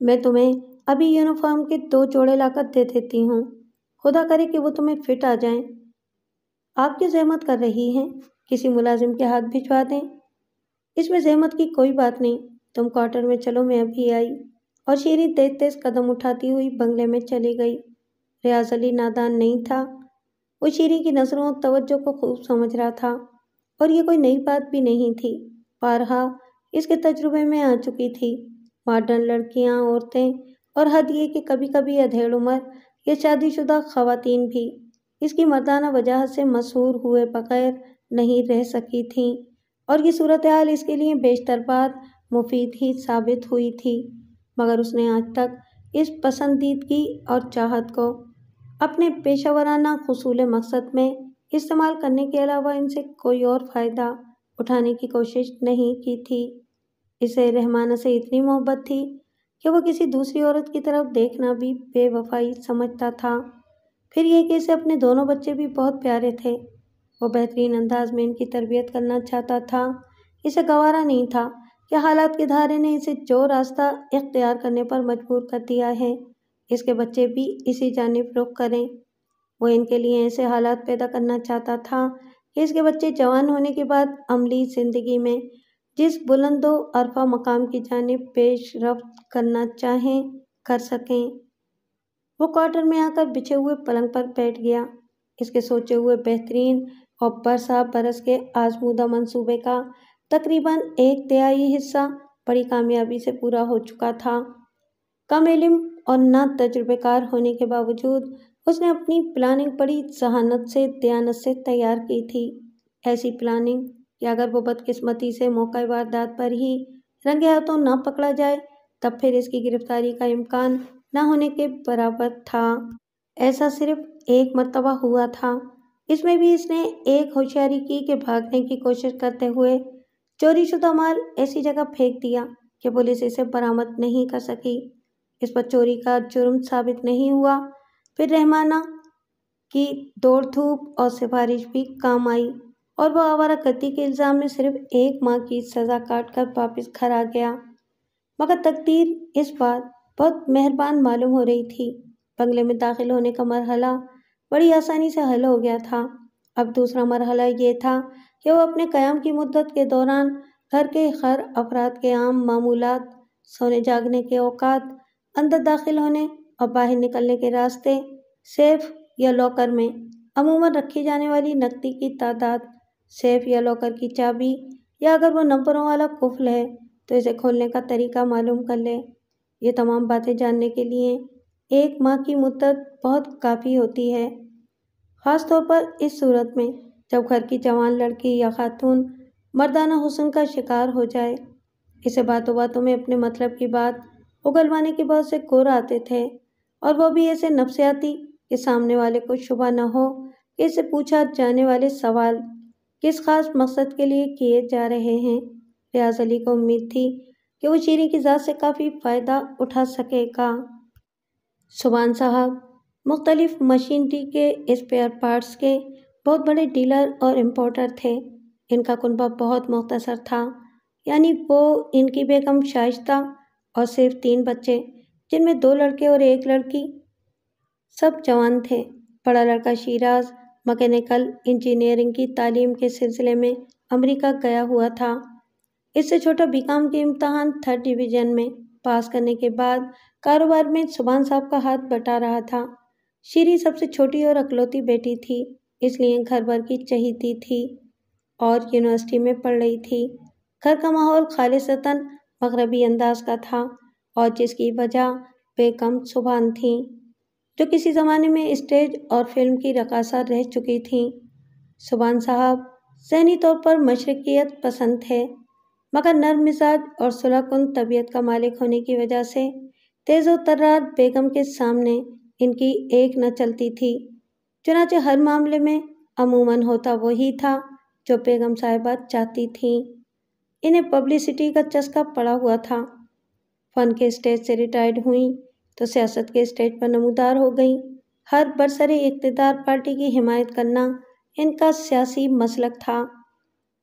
میں تمہیں ابھی یونیفارم کے 2 جوڑے لا کر دے دیتی ہوں، خدا کرے کہ وہ تمہیں فٹ آ جائیں۔ آپ کیوں زحمت کر رہی ہیں؟ کسی ملازم کے ہاتھ بھجوا دیں۔ اس میں زحمت کی کوئی بات نہیں، تم کوارٹر میں چلو، میں ابھی آئی۔ اور شیریں تیز تیز قدم اٹھاتی ہوئی بنگلے میں چلی گئی۔ ریاض علی نادان نہیں تھا، وہ شیریں کی نظروں اور توجہ کو خوب سمجھ رہا تھا، اور یہ کوئی نئی بات بھی نہیں تھی، بارہا اس کے تجربے میں آ چکی تھی۔ ماڈرن لڑکیاں، عورتیں، اور حد یہ کہ کبھی کبھی ادھیڑ عمر یا شادی شدہ خواتین بھی اس کی مردانہ وجاہت سے مسحور ہوئے بغیر نہیں رہ سکی تھیں، اور یہ صورتحال اس کے لیے بیشتر بار مفید ہی ثابت ہوئی تھی، مگر اس نے آج تک اس پسندیدگی اور چاہت کو اپنے پیشہ ورانہ حصول مقصد میں استعمال کرنے کے علاوہ ان سے کوئی اور فائدہ اٹھانے کی کوشش نہیں کی تھی۔ اسے رحمانہ سے اتنی محبت تھی کہ وہ کسی دوسری عورت کی طرف دیکھنا بھی بے وفائی سمجھتا تھا۔ پھر یہ کہ اسے اپنے دونوں بچے بھی بہت پیارے تھے، وہ بہترین انداز میں ان کی تربیت کرنا چاہتا تھا۔ اسے گوارا نہیں تھا کہ حالات کے دھارے نے اسے جو راستہ اختیار کرنے پر مجبور کر دیا ہے، اس کے بچے بھی اسی جانب رخ کریں۔ وہ ان کے لیے ایسے حالات پیدا کرنا چاہتا تھا کہ اس کے بچے جوان ہونے کے بعد عملی زندگی میں جس بلند و عرفہ مقام کی جانب پیش رفت کرنا چاہیں کر سکیں۔ وہ کوارٹر میں آ کر بچھے ہوئے پلنگ پر بیٹھ گیا۔ اس کے سوچے ہوئے بہترین اور برسا برس کے آزمودہ منصوبے کا تقریباً 1/3 حصہ بڑی کامیابی سے پورا ہو چکا تھا۔ کم علم اور نہ تجربے کار ہونے کے باوجود اس نے اپنی پلاننگ بڑی ذہانت سے، دیانت سے تیار کی تھی، ایسی پلاننگ کہ اگر وہ بدقسمتی سے موقع واردات پر ہی رنگے ہاتھوں نہ پکڑا جائے تب پھر اس کی گرفتاری کا امکان نہ ہونے کے برابر تھا۔ ایسا صرف ایک مرتبہ ہوا تھا، اس میں بھی اس نے ایک ہوشیاری کی کہ بھاگنے کی کوشش کرتے ہوئے چوری شدہ مال ایسی جگہ پھینک دیا کہ پولیس اسے برآمد نہیں کر سکی۔ اس پر چوری کا جرم ثابت نہیں ہوا۔ پھر رحمانہ کی دوڑ دھوپ اور سفارش بھی کام آئی، اور وہ آوارہ گردی کے الزام میں صرف 1 ماہ کی سزا کاٹ کر واپس گھر آ گیا۔ مگر تقدیر اس بار بہت مہربان معلوم ہو رہی تھی۔ بنگلے میں داخل ہونے کا مرحلہ بڑی آسانی سے حل ہو گیا تھا۔ اب دوسرا مرحلہ یہ تھا کہ وہ اپنے قیام کی مدت کے دوران گھر کے ہر افراد کے عام معمولات، سونے جاگنے کے اوقات، اندر داخل ہونے اور باہر نکلنے کے راستے، سیف یا لاکر میں عموماً رکھی جانے والی نقدی کی تعداد، سیف یا لاکر کی چابی، یا اگر وہ نمبروں والا قفل ہے تو اسے کھولنے کا طریقہ معلوم کر لے۔ یہ تمام باتیں جاننے کے لیے 1 ماہ کی مدت بہت کافی ہوتی ہے، خاص طور پر اس صورت میں جب گھر کی جوان لڑکی یا خاتون مردانہ حسن کا شکار ہو جائے۔ اسے باتوں باتوں میں اپنے مطلب کی بات اگلوانے کے بہت سے گر آتے تھے، اور وہ بھی ایسے نفسیاتی کہ سامنے والے کو شبہ نہ ہو کہ اسے پوچھا جانے والے سوال کس خاص مقصد کے لیے کیے جا رہے ہیں۔ ریاض علی کو امید تھی کہ وہ شیریں کی ذات سے کافی فائدہ اٹھا سکے گا۔ سبحان صاحب مختلف مشینری کے اسپیئر پارٹس کے بہت بڑے ڈیلر اور امپورٹر تھے۔ ان کا کنبہ بہت مختصر تھا، یعنی وہ، ان کی بیگم شائستہ اور صرف 3 بچے، جن میں 2 لڑکے اور 1 لڑکی، سب جوان تھے۔ بڑا لڑکا شیراز مکینیکل انجینئرنگ کی تعلیم کے سلسلے میں امریکہ گیا ہوا تھا۔ اس سے چھوٹا BCom کے امتحان 3rd ڈویژن میں پاس کرنے کے بعد کاروبار میں سبحان صاحب کا ہاتھ بٹا رہا تھا۔ شیریں سب سے چھوٹی اور اکلوتی بیٹی تھی، اس لیے گھر بھر کی چہیتی تھی اور یونیورسٹی میں پڑھ رہی تھی۔ گھر کا ماحول خالصتاً مغربی انداز کا تھا، اور جس کی وجہ بیگم سبحان تھیں، جو کسی زمانے میں اسٹیج اور فلم کی رقاصہ رہ چکی تھیں۔ سبحان صاحب ذہنی طور پر مشرقیت پسند تھے، مگر نرم مزاج اور صلح کن طبیعت کا مالک ہونے کی وجہ سے تیز و ترار بیگم کے سامنے ان کی ایک نہ چلتی تھی۔ چنانچہ ہر معاملے میں عموماً ہوتا وہی تھا جو بیگم صاحبہ چاہتی تھیں۔ انہیں پبلسٹی کا چسکا پڑا ہوا تھا۔ فن کے اسٹیج سے ریٹائرڈ ہوئیں تو سیاست کے اسٹیج پر نمودار ہو گئیں۔ ہر برسر اقتدار پارٹی کی حمایت کرنا ان کا سیاسی مسلک تھا۔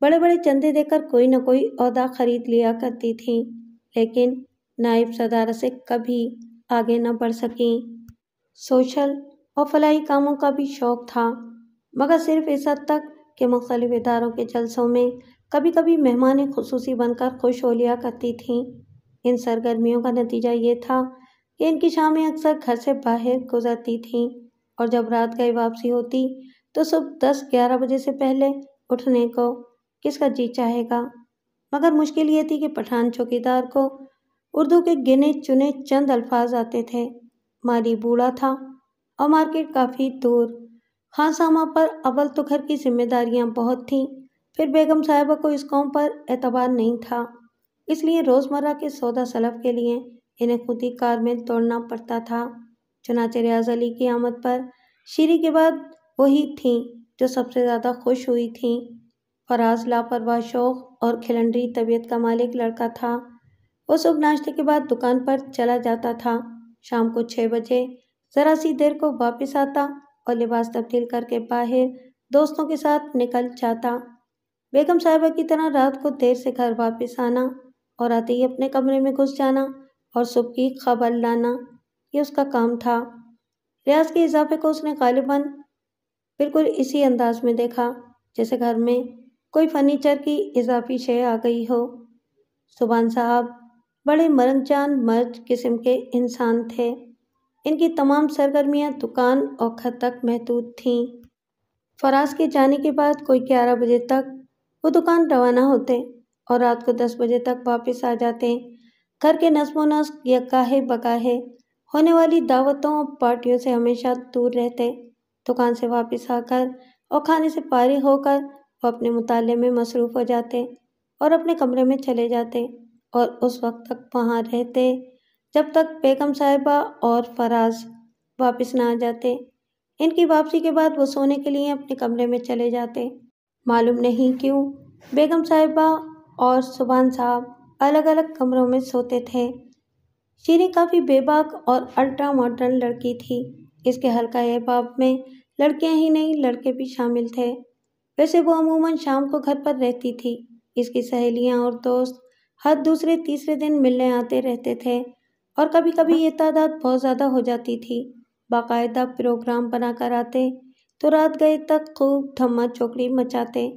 بڑے بڑے چندے دے کر کوئی نہ کوئی عہدہ خرید لیا کرتی تھیں، لیکن نائب صدارت سے کبھی آگے نہ بڑھ سکیں۔ سوشل اور فلاحی کاموں کا بھی شوق تھا، مگر صرف اس حد تک کہ مختلف اداروں کے جلسوں میں کبھی کبھی مہمان خصوصی بن کر خوش ہو لیا کرتی تھیں۔ ان سرگرمیوں کا نتیجہ یہ تھا کہ ان کی شامیں اکثر گھر سے باہر گزرتی تھیں، اور جب رات گئے واپسی ہوتی تو صبح 10-11 بجے سے پہلے اٹھنے کو کس کا جی چاہے گا؟ مگر مشکل یہ تھی کہ پٹھان چوکیدار کو اردو کے گنے چنے چند الفاظ آتے تھے، مالی بوڑھا تھا اور مارکیٹ کافی دور، خانسامہ پر اول تو گھر کی ذمہ داریاں بہت تھیں، پھر بیگم صاحبہ کو اس قوم پر اعتبار نہیں تھا، اس لیے روزمرہ کے سودا سلف کے لیے انہیں خود ہی کار میں دوڑنا پڑتا تھا۔ چنانچہ ریاض علی کی آمد پر شیری کے بعد وہی تھیں جو سب سے زیادہ خوش ہوئی تھیں۔ فراز لاپرواہ شوق اور کھلنڈری طبیعت کا مالک لڑکا تھا۔ وہ صبح ناشتے کے بعد دکان پر چلا جاتا تھا، شام کو 6 بجے ذرا سی دیر کو واپس آتا اور لباس تبدیل کر کے باہر دوستوں کے ساتھ نکل جاتا۔ بیگم صاحبہ کی طرح رات کو دیر سے گھر واپس آنا اور آتے ہی اپنے کمرے میں گھس جانا اور صبح کی خبر لانا، یہ اس کا کام تھا۔ ریاض کے اضافے کو اس نے غالباً بالکل اسی انداز میں دیکھا جیسے گھر میں کوئی فرنیچر کی اضافی شے آ گئی ہو۔ سبحان صاحب بڑے مرن جان مرد قسم کے انسان تھے۔ ان کی تمام سرگرمیاں دکان اور گھر تک محدود تھیں۔ فراز کے جانے کے بعد کوئی 11 بجے تک وہ دکان روانہ ہوتے اور رات کو 10 بجے تک واپس آ جاتے۔ گھر کے نظم و نسق یا گاہے بگاہے ہونے والی دعوتوں اور پارٹیوں سے ہمیشہ دور رہتے۔ دکان سے واپس آ کر اور کھانے سے فارغ ہو کر وہ اپنے مطالعے میں مصروف ہو جاتے اور اپنے کمرے میں چلے جاتے اور اس وقت تک وہاں رہتے جب تک بیگم صاحبہ اور فراز واپس نہ آ جاتے۔ ان کی واپسی کے بعد وہ سونے کے لیے اپنے کمرے میں چلے جاتے۔ معلوم نہیں کیوں بیگم صاحبہ اور سبحان صاحب الگ الگ کمروں میں سوتے تھے۔ شیریں کافی بے باک اور الٹرا ماڈرن لڑکی تھی۔ اس کے حلقہ احباب میں لڑکیاں ہی نہیں لڑکے بھی شامل تھے۔ ویسے وہ عموماً شام کو گھر پر رہتی تھی۔ اس کی سہیلیاں اور دوست ہر دوسرے تیسرے دن ملنے آتے رہتے تھے اور کبھی کبھی یہ تعداد بہت زیادہ ہو جاتی تھی۔ باقاعدہ پروگرام بنا کر آتے تو رات گئے تک خوب دھما چوکڑی مچاتے۔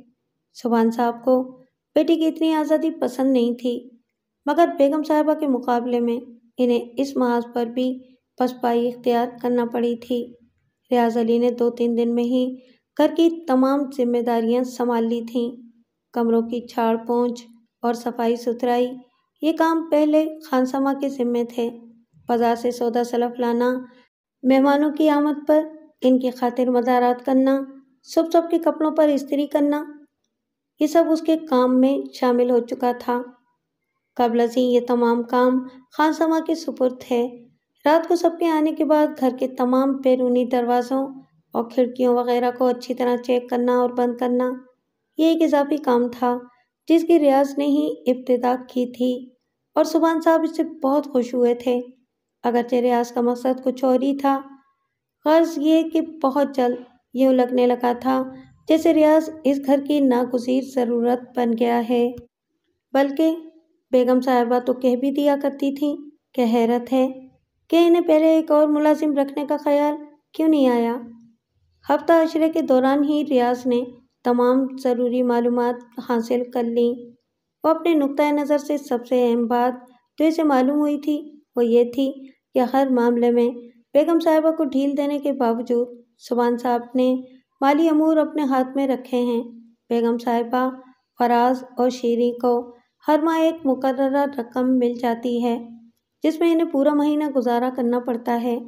سبحان صاحب کو بیٹی کی اتنی آزادی پسند نہیں تھی، مگر بیگم صاحبہ کے مقابلے میں انہیں اس محاذ پر بھی پسپائی اختیار کرنا پڑی تھی۔ ریاض علی نے 2-3 دن میں ہی گھر کی تمام ذمہ داریاں سنبھال لی تھیں۔ کمروں کی جھاڑ پونچھ اور صفائی ستھرائی یہ کام پہلے خانسامہ کے ذمے تھے۔ بازار سے سودا سلف لانا، مہمانوں کی آمد پر ان کی خاطر مدارات کرنا، سب کے کپڑوں پر استری کرنا، یہ سب اس کے کام میں شامل ہو چکا تھا۔ قبل ازیں یہ تمام کام خانسامہ کے سپرد تھے۔ رات کو سب کے آنے کے بعد گھر کے تمام بیرونی دروازوں اور کھڑکیوں وغیرہ کو اچھی طرح چیک کرنا اور بند کرنا، یہ ایک اضافی کام تھا جس کی ریاض نے ہی ابتدا کی تھی اور سبحان صاحب اس سے بہت خوش ہوئے تھے۔ اگرچہ ریاض کا مقصد کچھ اور ہی تھا، غرض یہ کہ بہت جلد یوں لگنے لگا تھا جیسے ریاض اس گھر کی ناگزیر ضرورت بن گیا ہے۔ بلکہ بیگم صاحبہ تو کہہ بھی دیا کرتی تھیں کہ حیرت ہے کہ انہیں پہلے ایک اور ملازم رکھنے کا خیال کیوں نہیں آیا۔ ہفتہ عشرے کے دوران ہی ریاض نے تمام ضروری معلومات حاصل کر لیں۔ وہ اپنے نقطۂ نظر سے سب سے اہم بات جو اسے معلوم ہوئی تھی وہ یہ تھی کہ ہر معاملے میں بیگم صاحبہ کو ڈھیل دینے کے باوجود سبحان صاحب نے مالی امور اپنے ہاتھ میں رکھے ہیں۔ بیگم صاحبہ، فراز اور شیریں کو ہر ماہ ایک مقررہ رقم مل جاتی ہے جس میں انہیں پورا مہینہ گزارا کرنا پڑتا ہے۔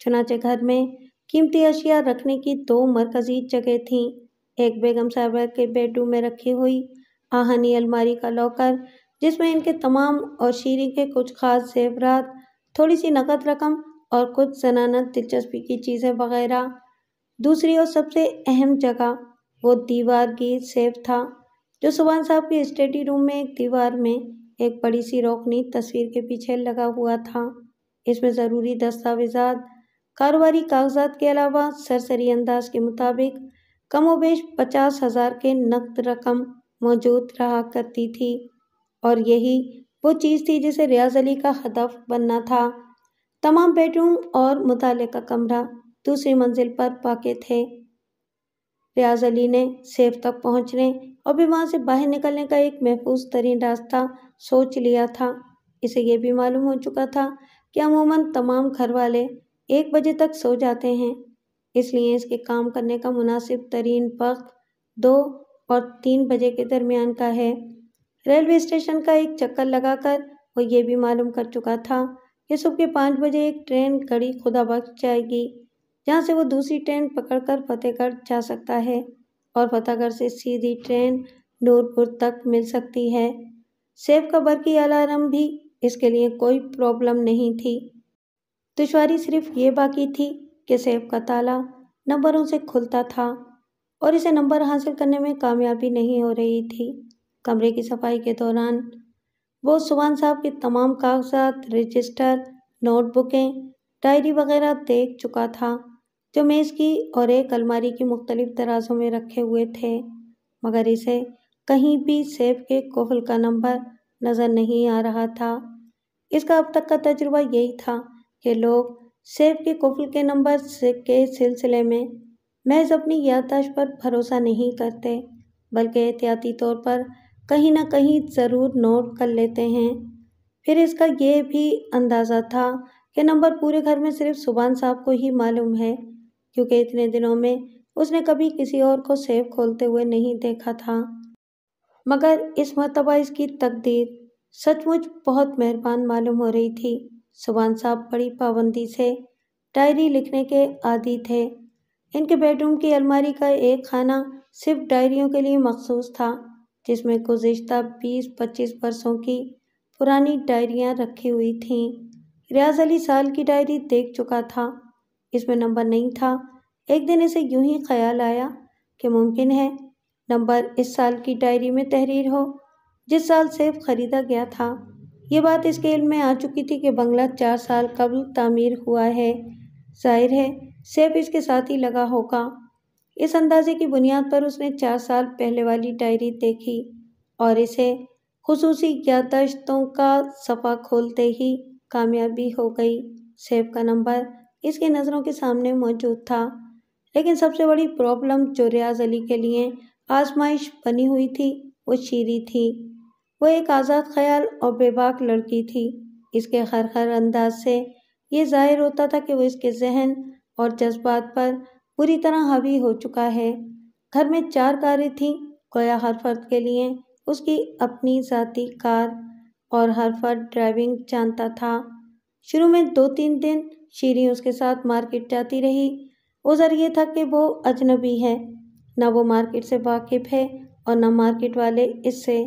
چنانچہ گھر میں قیمتی اشیاء رکھنے کی 2 مرکزی جگہ تھیں، ایک بیگم صاحبہ کے بیڈ روم میں رکھی ہوئی آہنی الماری کا لاکر جس میں ان کے تمام اور شیریں کے کچھ خاص زیورات، تھوڑی سی نقد رقم اور کچھ زنانہ دلچسپی کی چیزیں وغیرہ۔ دوسری اور سب سے اہم جگہ وہ دیوار گیر سیف تھا جو سبحان صاحب کے اسٹڈی روم میں ایک دیوار میں ایک بڑی سی روکھنی تصویر کے پیچھے لگا ہوا تھا۔ اس میں ضروری دستاویزات، کاروباری کاغذات کے علاوہ سرسری انداز کے مطابق کم و بیش 50,000 کے نقد رقم موجود رہا کرتی تھی، اور یہی وہ چیز تھی جسے ریاض علی کا ہدف بننا تھا۔ تمام بیڈ روم اور متعلقہ کمرہ دوسری منزل پر واقع تھے۔ ریاض علی نے سیف تک پہنچنے اور پھر وہاں سے باہر نکلنے کا ایک محفوظ ترین راستہ سوچ لیا تھا۔ اسے یہ بھی معلوم ہو چکا تھا کہ عموماً تمام گھر والے 1 بجے تک سو جاتے ہیں، اس لیے اس کے کام کرنے کا مناسب ترین وقت 2 اور 3 بجے کے درمیان کا ہے۔ ریلوے اسٹیشن کا ایک چکر لگا کر وہ یہ بھی معلوم کر چکا تھا کہ صبح کے 5 بجے ایک ٹرین گڑھی خدا بخش جائے گی، جہاں سے وہ دوسری ٹرین پکڑ کر فتح گڑھ جا سکتا ہے اور فتح گڑھ سے سیدھی ٹرین نورپور تک مل سکتی ہے۔ سیف کا برقی الارم بھی اس کے لیے کوئی پرابلم نہیں تھی۔ دشواری صرف یہ باقی تھی کہ سیف کا تالا نمبروں سے کھلتا تھا اور اسے نمبر حاصل کرنے میں کامیابی نہیں ہو رہی تھی۔ کمرے کی صفائی کے دوران وہ سبحان صاحب کے تمام کاغذات، رجسٹر، نوٹ بکیں، ڈائری وغیرہ دیکھ چکا تھا جو میز کی اور ایک الماری کی مختلف درازوں میں رکھے ہوئے تھے، مگر اسے کہیں بھی سیف کے قفل کا نمبر نظر نہیں آ رہا تھا۔ اس کا اب تک کا تجربہ یہی تھا کہ لوگ سیف کے قفل کے نمبر کے سلسلے میں محض اپنی یادداشت پر بھروسہ نہیں کرتے، بلکہ احتیاطی طور پر کہیں نہ کہیں ضرور نوٹ کر لیتے ہیں۔ پھر اس کا یہ بھی اندازہ تھا کہ نمبر پورے گھر میں صرف سبحان صاحب کو ہی معلوم ہے، کیونکہ اتنے دنوں میں اس نے کبھی کسی اور کو سیف کھولتے ہوئے نہیں دیکھا تھا۔ مگر اس مرتبہ اس کی تقدیر سچ مچ بہت مہربان معلوم ہو رہی تھی۔ سبحان صاحب بڑی پابندی سے ڈائری لکھنے کے عادی تھے۔ ان کے بیڈ روم کی الماری کا ایک خانہ صرف ڈائریوں کے لیے مخصوص تھا، جس میں گزشتہ 20-25 برسوں کی پرانی ڈائریاں رکھی ہوئی تھیں۔ ریاض علی سال کی ڈائری دیکھ چکا تھا، اس میں نمبر نہیں تھا۔ ایک دن اسے یوں ہی خیال آیا کہ ممکن ہے نمبر اس سال کی ڈائری میں تحریر ہو جس سال سیف خریدا گیا تھا۔ یہ بات اس کے علم میں آ چکی تھی کہ بنگلہ 4 سال قبل تعمیر ہوا ہے، ظاہر ہے سیف اس کے ساتھ ہی لگا ہوگا۔ اس اندازے کی بنیاد پر اس نے 4 سال پہلے والی ڈائری دیکھی اور اسے خصوصی یادداشتوں کا صفحہ کھولتے ہی کامیابی ہو گئی۔ سیف کا نمبر اس کی نظروں کے سامنے موجود تھا، لیکن سب سے بڑی پرابلم جو ریاض علی کے لیے آزمائش بنی ہوئی تھی وہ شیری تھی۔ وہ ایک آزاد خیال اور بے باک لڑکی تھی۔ اس کے ہر انداز سے یہ ظاہر ہوتا تھا کہ وہ اس کے ذہن اور جذبات پر پوری طرح حاوی ہو چکا ہے۔ گھر میں 4 کاریں تھیں، گویا ہر فرد کے لیے اس کی اپنی ذاتی کار، اور ہر فرد ڈرائیونگ جانتا تھا۔ شروع میں 2-3 دن شیریں اس کے ساتھ مارکیٹ جاتی رہی۔ عذر یہ تھا کہ وہ اجنبی ہے، نہ وہ مارکیٹ سے واقف ہے اور نہ مارکیٹ والے اس سے۔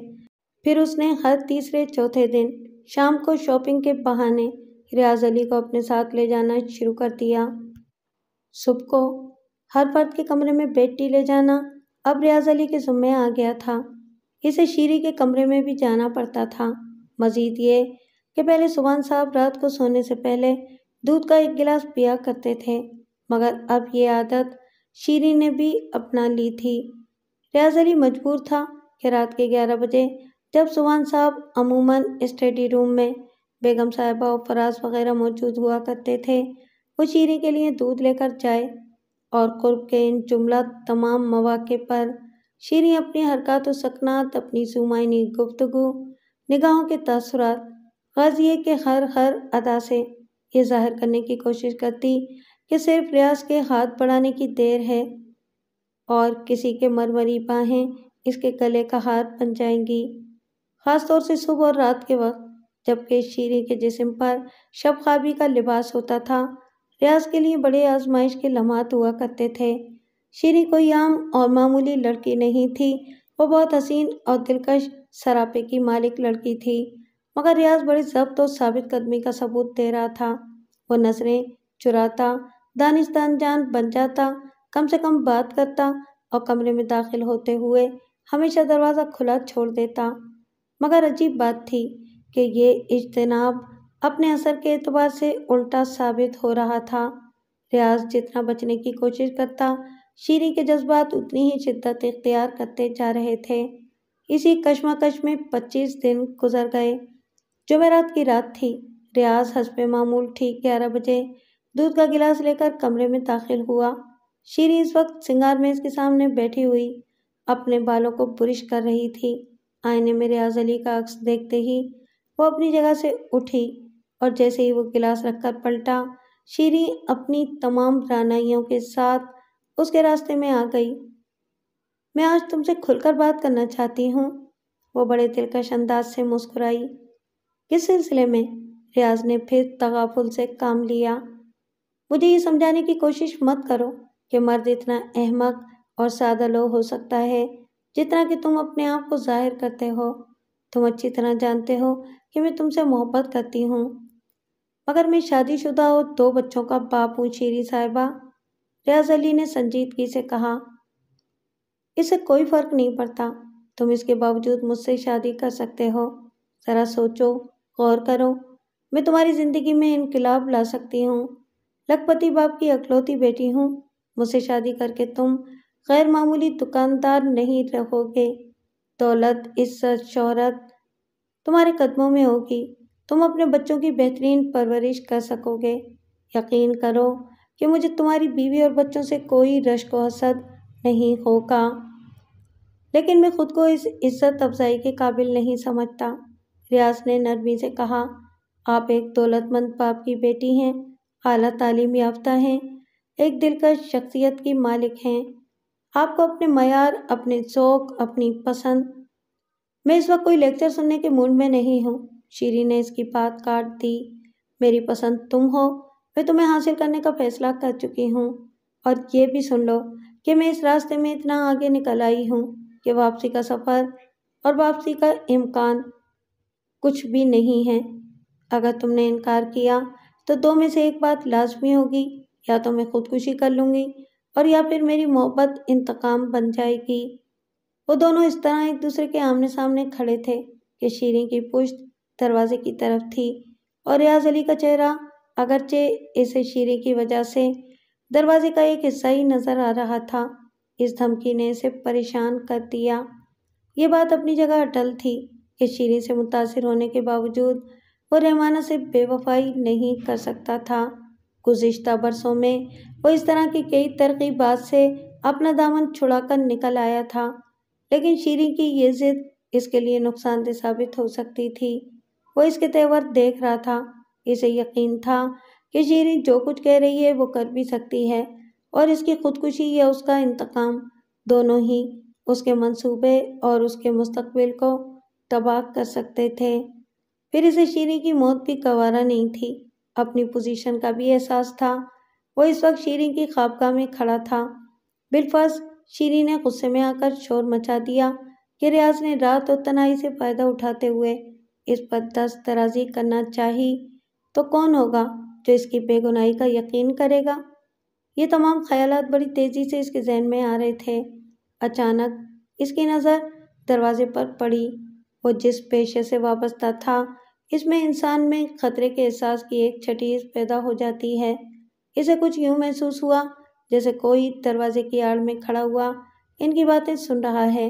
پھر اس نے ہر تیسرے چوتھے دن شام کو شاپنگ کے بہانے ریاض علی کو اپنے ساتھ لے جانا شروع کر دیا۔ صبح کو ہر فرد کے کمرے میں بیڈ ٹی لے جانا اب ریاض علی کے ذمے آ گیا تھا۔ اسے شیری کے کمرے میں بھی جانا پڑتا تھا۔ مزید یہ کہ پہلے سبحان صاحب رات کو سونے سے پہلے دودھ کا 1 گلاس پیا کرتے تھے، مگر اب یہ عادت شیری نے بھی اپنا لی تھی۔ ریاض علی مجبور تھا کہ رات کے 11 بجے جب سبحان صاحب عموماً اسٹڈی روم میں بیگم صاحبہ اور فراز وغیرہ موجود ہوا کرتے تھے، وہ شیری کے لیے دودھ لے کر جائے، اور قرب کے ان جملہ تمام مواقع پر شیریں اپنی حرکات و سکنات، اپنی زومائنی گفتگو، نگاہوں کے تاثرات، غازیے کے ہر ادا سے یہ ظاہر کرنے کی کوشش کرتی کہ صرف ریاض کے ہاتھ بڑھانے کی دیر ہے اور کسی کے مرمری باہیں اس کے گلے کا ہار بن جائیں گی، خاص طور سے صبح اور رات کے وقت جبکہ شیریں کے جسم پر شب خوابی کا لباس ہوتا تھا۔ ریاض کے لیے بڑے آزمائش کے لمحات ہوا کرتے تھے۔ شیریں کوئی عام اور معمولی لڑکی نہیں تھی، وہ بہت حسین اور دلکش سراپے کی مالک لڑکی تھی، مگر ریاض بڑے ضبط و ثابت قدمی کا ثبوت دے رہا تھا۔ وہ نظریں چراتا، دانستان جان بن جاتا، کم سے کم بات کرتا اور کمرے میں داخل ہوتے ہوئے ہمیشہ دروازہ کھلا چھوڑ دیتا۔ مگر عجیب بات تھی کہ یہ اجتناب اپنے اثر کے اعتبار سے الٹا ثابت ہو رہا تھا۔ ریاض جتنا بچنے کی کوشش کرتا، شیریں کے جذبات اتنی ہی شدت اختیار کرتے جا رہے تھے۔ اسی کشمکش میں 25 دن گزر گئے۔ جمعرات کی رات تھی۔ ریاض حسب معمول ٹھیک 11 بجے دودھ کا گلاس لے کر کمرے میں داخل ہوا۔ شیریں اس وقت سنگار میز کے سامنے بیٹھی ہوئی اپنے بالوں کو برش کر رہی تھی۔ آئینے میں ریاض علی کا عکس دیکھتے ہی وہ اپنی جگہ سے اٹھی اور جیسے ہی وہ گلاس رکھ کر پلٹا، شیریں اپنی تمام رعنائیوں کے ساتھ اس کے راستے میں آ گئی۔ میں آج تم سے کھل کر بات کرنا چاہتی ہوں، وہ بڑے دلکش انداز سے مسکرائی۔ کس سلسلے میں؟ ریاض نے پھر تغافل سے کام لیا۔ مجھے یہ سمجھانے کی کوشش مت کرو کہ مرد اتنا احمق اور سادہ لوح ہو سکتا ہے جتنا کہ تم اپنے آپ کو ظاہر کرتے ہو۔ تم اچھی طرح جانتے ہو کہ میں تم سے محبت کرتی ہوں، مگر میں شادی شدہ اور 2 بچوں کا باپ ہوں شیریں صاحبہ، ریاض علی نے سنجیدگی سے کہا۔ اس سے کوئی فرق نہیں پڑتا، تم اس کے باوجود مجھ سے شادی کر سکتے ہو۔ ذرا سوچو، غور کرو، میں تمہاری زندگی میں انقلاب لا سکتی ہوں۔ لکھپتی باپ کی اکلوتی بیٹی ہوں، مجھ سے شادی کر کے تم غیر معمولی دکاندار نہیں رہو گے۔ دولت، عزت، شہرت تمہارے قدموں میں ہوگی، تم اپنے بچوں کی بہترین پرورش کر سکو گے۔ یقین کرو کہ مجھے تمہاری بیوی اور بچوں سے کوئی رشک و حسد نہیں ہوگا، لیکن میں خود کو اس عزت افزائی کے قابل نہیں سمجھتا۔ ریاض نے نرمی سے کہا، آپ ایک دولت مند باپ کی بیٹی ہیں، اعلیٰ تعلیم یافتہ ہیں، ایک دلکش شخصیت کی مالک ہیں۔ آپ کو اپنے معیار، اپنے ذوق، اپنی پسند۔ میں اس وقت کوئی لیکچر سننے کے موڈ میں نہیں ہوں۔ شیریں نے اس کی بات کاٹ دی۔ میری پسند تم ہو، میں تمہیں حاصل کرنے کا فیصلہ کر چکی ہوں، اور یہ بھی سن لو کہ میں اس راستے میں اتنا آگے نکل آئی ہوں کہ واپسی کا سفر اور واپسی کا امکان کچھ بھی نہیں ہے۔ اگر تم نے انکار کیا تو 2 میں سے ایک بات لازمی ہوگی، یا تو میں خودکشی کر لوں گی اور یا پھر میری محبت انتقام بن جائے گی۔ وہ دونوں اس طرح ایک دوسرے کے آمنے سامنے کھڑے تھے کہ شیریں کی پشت دروازے کی طرف تھی اور ریاض علی کا چہرہ، اگرچہ اسے شیریں کی وجہ سے دروازے کا ایک حصہ ہی نظر آ رہا تھا، اس دھمکی نے اسے پریشان کر دیا۔ یہ بات اپنی جگہ اٹل تھی کہ شیریں سے متاثر ہونے کے باوجود وہ رحمانہ سے بے وفائی نہیں کر سکتا تھا۔ گزشتہ برسوں میں وہ اس طرح کی کئی ترغیبات سے اپنا دامن چھڑا کر نکل آیا تھا، لیکن شیریں کی یہ ضد اس کے لیے نقصان دہ ثابت ہو سکتی تھی۔ وہ اس کے تیور دیکھ رہا تھا، اسے یقین تھا کہ شیریں جو کچھ کہہ رہی ہے وہ کر بھی سکتی ہے، اور اس کی خودکشی یا اس کا انتقام دونوں ہی اس کے منصوبے اور اس کے مستقبل کو تباہ کر سکتے تھے۔ پھر اسے شیریں کی موت بھی گوارا نہیں تھی، اپنی پوزیشن کا بھی احساس تھا۔ وہ اس وقت شیریں کی خوابگاہ میں کھڑا تھا۔ بالفرض شیریں نے غصے میں آ کر شور مچا دیا کہ ریاض نے رات اور تنہائی سے فائدہ اٹھاتے ہوئے اس پر دست درازی کرنا چاہی، تو کون ہوگا جو اس کی بے گناہی کا یقین کرے گا؟ یہ تمام خیالات بڑی تیزی سے اس کے ذہن میں آ رہے تھے۔ اچانک اس کی نظر دروازے پر پڑی۔ وہ جس پیشے سے وابستہ تھا، اس میں انسان میں خطرے کے احساس کی ایک چھٹی پیدا ہو جاتی ہے۔ اسے کچھ یوں محسوس ہوا جیسے کوئی دروازے کی آڑ میں کھڑا ہوا ان کی باتیں سن رہا ہے،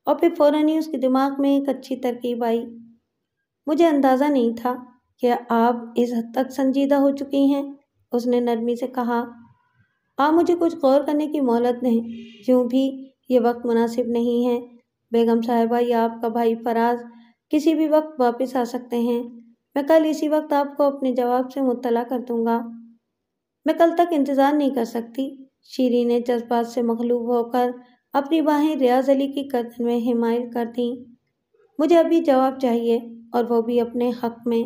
اور پھر فوراً ہی اس کے دماغ میں ایک اچھی ترکیب آئی۔ مجھے اندازہ نہیں تھا کہ آپ اس حد تک سنجیدہ ہو چکی ہیں، اس نے نرمی سے کہا۔ آپ مجھے کچھ غور کرنے کی مہلت دیں، یوں بھی یہ وقت مناسب نہیں ہے۔ بیگم صاحبہ یا آپ کا بھائی فراز کسی بھی وقت واپس آ سکتے ہیں۔ میں کل اسی وقت آپ کو اپنے جواب سے مطلع کر دوں گا۔ میں کل تک انتظار نہیں کر سکتی۔ شیریں نے جذبات سے مغلوب ہو کر اپنی باہیں ریاض علی کی گردن میں حمائل کر دیں۔ مجھے ابھی جواب چاہیے، اور وہ بھی اپنے حق میں۔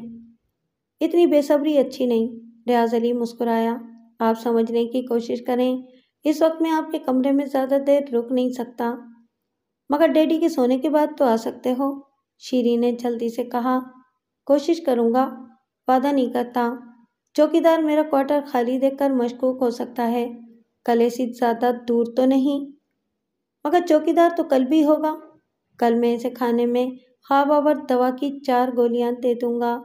اتنی بے صبری اچھی نہیں، ریاض علی مسکرایا۔ آپ سمجھنے کی کوشش کریں، اس وقت میں آپ کے کمرے میں زیادہ دیر رک نہیں سکتا، مگر ڈیڈی کے سونے کے بعد تو آ سکتے ہو، شیریں نے جلدی سے کہا۔ کوشش کروں گا، وعدہ نہیں کرتا۔ چوکیدار میرا کوارٹر خالی دیکھ کر مشکوک ہو سکتا ہے، کلیسی زیادہ دور تو نہیں؟ مگر چوکیدار تو کل بھی ہوگا۔ کل میں اسے کھانے میں خواب آور دوا کی 4 گولیاں دے دوں گا۔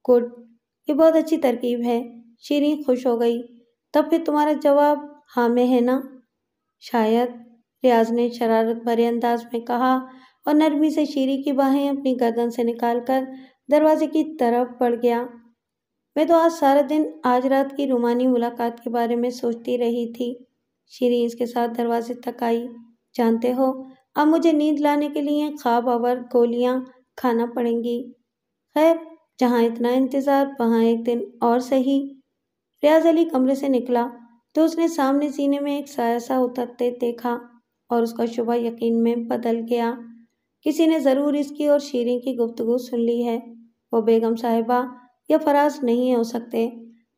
گڈ، یہ بہت اچھی ترکیب ہے، شیریں خوش ہو گئی۔ تب پھر تمہارا جواب ہاں میں ہے نا؟ شاید، ریاض نے شرارت بھرے انداز میں کہا، اور نرمی سے شیریں کی باہیں اپنی گردن سے نکال کر دروازے کی طرف بڑھ گیا۔ میں تو آج سارا دن آج رات کی رومانی ملاقات کے بارے میں سوچتی رہی تھی۔ شیریں اس کے ساتھ دروازے تک آئی۔ جانتے ہو، اب مجھے نیند لانے کے لیے خواب آور گولیاں کھانا پڑیں گی۔ خیر، جہاں اتنا انتظار وہاں ایک دن اور سہی۔ ریاض علی کمرے سے نکلا تو اس نے سامنے سینے میں ایک سایہ سا اترتے دیکھا اور اس کا شبہ یقین میں بدل گیا۔ کسی نے ضرور اس کی اور شیریں کی گفتگو سن لی ہے۔ وہ بیگم صاحبہ یا فراز نہیں ہو سکتے۔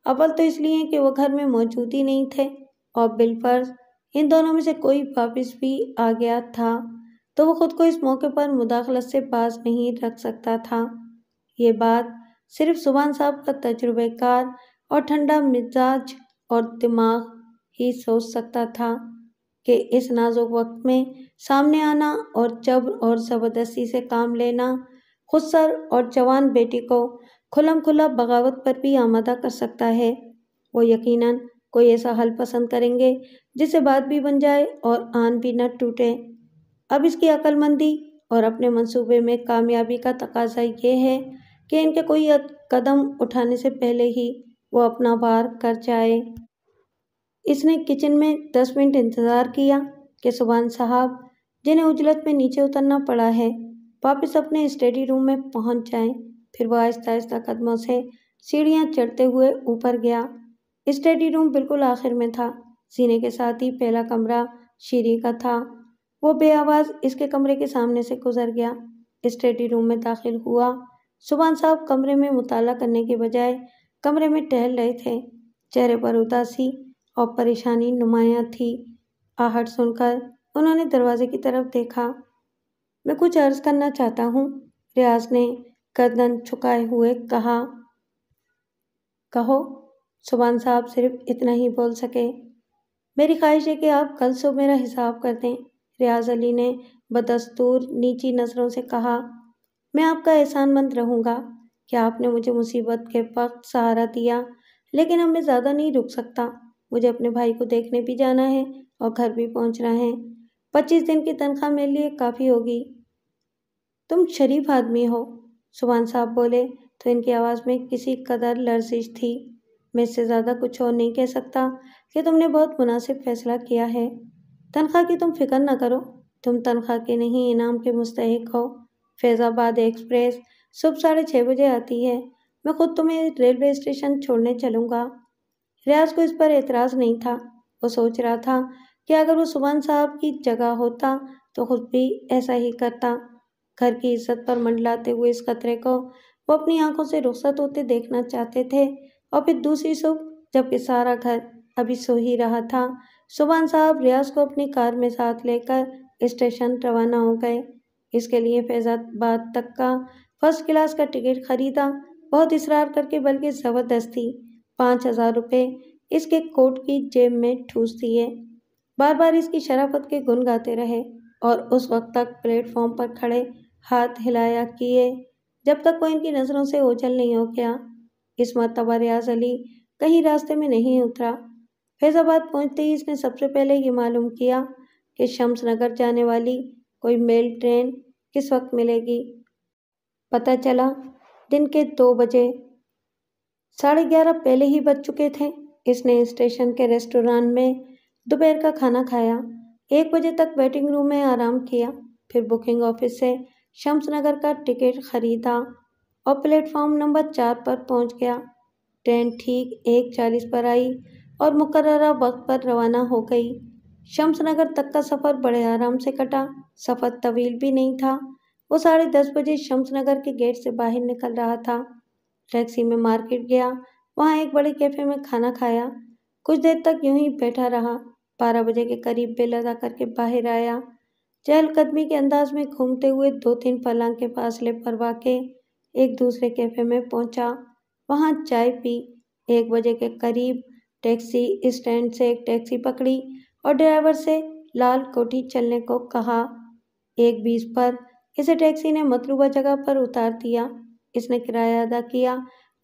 اول تو اس لیے کہ وہ گھر میں موجود ہی نہیں تھے، اور بالفرض ان دونوں میں سے کوئی واپس بھی آ گیا تھا تو وہ خود کو اس موقع پر مداخلت سے باز نہیں رکھ سکتا تھا۔ یہ بات صرف سبحان صاحب کا تجربہ کار اور ٹھنڈا مزاج اور دماغ ہی سوچ سکتا تھا کہ اس نازک وقت میں سامنے آنا اور جبر اور زبردستی سے کام لینا خودسر اور جوان بیٹی کو کھلم کھلا بغاوت پر بھی آمادہ کر سکتا ہے۔ وہ یقیناً کوئی ایسا حل پسند کریں گے جس سے بات بھی بن جائے اور آن بھی نہ ٹوٹے۔ اب اس کی عقل مندی اور اپنے منصوبے میں کامیابی کا تقاضا یہ ہے کہ ان کے کوئی قدم اٹھانے سے پہلے ہی وہ اپنا وار کر جائے۔ اس نے کچن میں 10 منٹ انتظار کیا کہ سبحان صاحب، جنہیں عجلت میں نیچے اترنا پڑا ہے، واپس اپنے اسٹڈی روم میں پہنچ جائیں۔ پھر وہ آہستہ آہستہ قدموں سے سیڑھیاں چڑھتے ہوئے اوپر گیا۔ اسٹڈی روم بالکل آخر میں تھا۔ سینے کے ساتھ ہی پہلا کمرہ شیریں کا تھا۔ وہ بے آواز اس کے کمرے کے سامنے سے گزر گیا، اسٹڈی روم میں داخل ہوا۔ سبحان صاحب کمرے میں مطالعہ کرنے کے بجائے کمرے میں ٹہل رہے تھے۔ چہرے پر اداسی اور پریشانی نمایاں تھی۔ آہٹ سن کر انہوں نے دروازے کی طرف دیکھا۔ میں کچھ عرض کرنا چاہتا ہوں، ریاض نے گردن جھکائے ہوئے کہا۔ کہو۔ سبحان صاحب صرف اتنا ہی بول سکے۔ میری خواہش ہے کہ آپ کل صبح میرا حساب کر دیں، ریاض علی نے بدستور نیچی نظروں سے کہا۔ میں آپ کا احسان مند رہوں گا کہ آپ نے مجھے مصیبت کے وقت سہارا دیا، لیکن اب میں زیادہ نہیں رک سکتا۔ مجھے اپنے بھائی کو دیکھنے بھی جانا ہے اور گھر بھی پہنچنا ہے۔ 25 دن کی تنخواہ میرے لیے کافی ہوگی۔ تم شریف آدمی ہو، سبحان صاحب بولے تو ان کی آواز میں کسی قدر لرزش تھی۔ میں اس سے زیادہ کچھ اور نہیں کہہ سکتا کہ تم نے بہت مناسب فیصلہ کیا ہے۔ تنخواہ کی تم فکر نہ کرو، تم تنخواہ کے نہیں انعام کے مستحق ہو۔ فیض آباد ایکسپریس صبح 6:30 بجے آتی ہے۔ میں خود تمہیں ریلوے اسٹیشن چھوڑنے چلوں گا۔ ریاض کو اس پر اعتراض نہیں تھا۔ وہ سوچ رہا تھا کہ اگر وہ سبحان صاحب کی جگہ ہوتا تو خود بھی ایسا ہی کرتا۔ گھر کی عزت پر منڈلاتے ہوئے اس خطرے کو وہ اپنی آنکھوں سے رخصت ہوتے دیکھنا چاہتے تھے، اور پھر دوسری صبح جبکہ سارا گھر ابھی سو ہی رہا تھا، سبحان صاحب ریاض کو اپنی کار میں ساتھ لے کر اسٹیشن روانہ ہو گئے۔ اس کے لیے فیض آباد تک کا فرسٹ کلاس کا ٹکٹ خریدا، بہت اصرار کر کے بلکہ زبردستی۔ 5000 روپے اس کے کوٹ کی جیب میں ٹھوس دیے۔ بار بار اس کی شرافت کے گن گاتے رہے اور اس وقت تک پلیٹ فارم پر کھڑے ہاتھ ہلایا کیے جب تک وہ ان کی نظروں سے اوجھل نہیں ہو گیا۔ اس مرتبہ ریاض علی کہیں راستے میں نہیں اترا۔ فیض آباد پہنچتے ہی اس نے سب سے پہلے یہ معلوم کیا کہ شمس نگر جانے والی کوئی میل ٹرین کس وقت ملے گی۔ پتہ چلا دن کے 2 بجے۔ 11:30 پہلے ہی بج چکے تھے۔ اس نے اسٹیشن کے ریسٹوران میں دوپہر کا کھانا کھایا، 1 بجے تک ویٹنگ روم میں آرام کیا، پھر بکنگ آفس سے شمس نگر کا ٹکٹ خریدا اور پلیٹ فارم نمبر 4 پر پہنچ گیا۔ ٹرین ٹھیک 1:40 پر آئی اور مقررہ وقت پر روانہ ہو گئی۔ شمس نگر تک کا سفر بڑے آرام سے کٹا، سفر طویل بھی نہیں تھا۔ وہ 10:30 بجے شمس نگر کے گیٹ سے باہر نکل رہا تھا۔ ٹیکسی میں مارکیٹ گیا، وہاں ایک بڑے کیفے میں کھانا کھایا، کچھ دیر تک یوں ہی بیٹھا رہا۔ 12 بجے کے قریب بل ادا کر کے باہر آیا۔ چہل قدمی کے انداز میں گھومتے ہوئے 2-3 فلنگ کے فاصلے پر واقع ایک دوسرے کیفے میں پہنچا، وہاں چائے پی۔ 1 بجے کے قریب ٹیکسی اسٹینڈ سے ایک ٹیکسی پکڑی اور ڈرائیور سے لال کوٹھی چلنے کو کہا۔ 1:20 پر اسے ٹیکسی نے مطلوبہ جگہ پر اتار دیا۔ اس نے کرایہ ادا کیا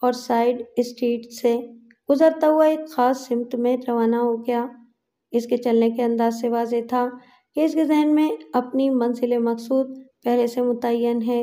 اور سائیڈ اسٹریٹ سے گزرتا ہوا ایک خاص سمت میں روانہ ہو گیا۔ اس کے چلنے کے انداز سے واضح تھا کہ اس کے ذہن میں اپنی منزل مقصود پہلے سے متعین ہے۔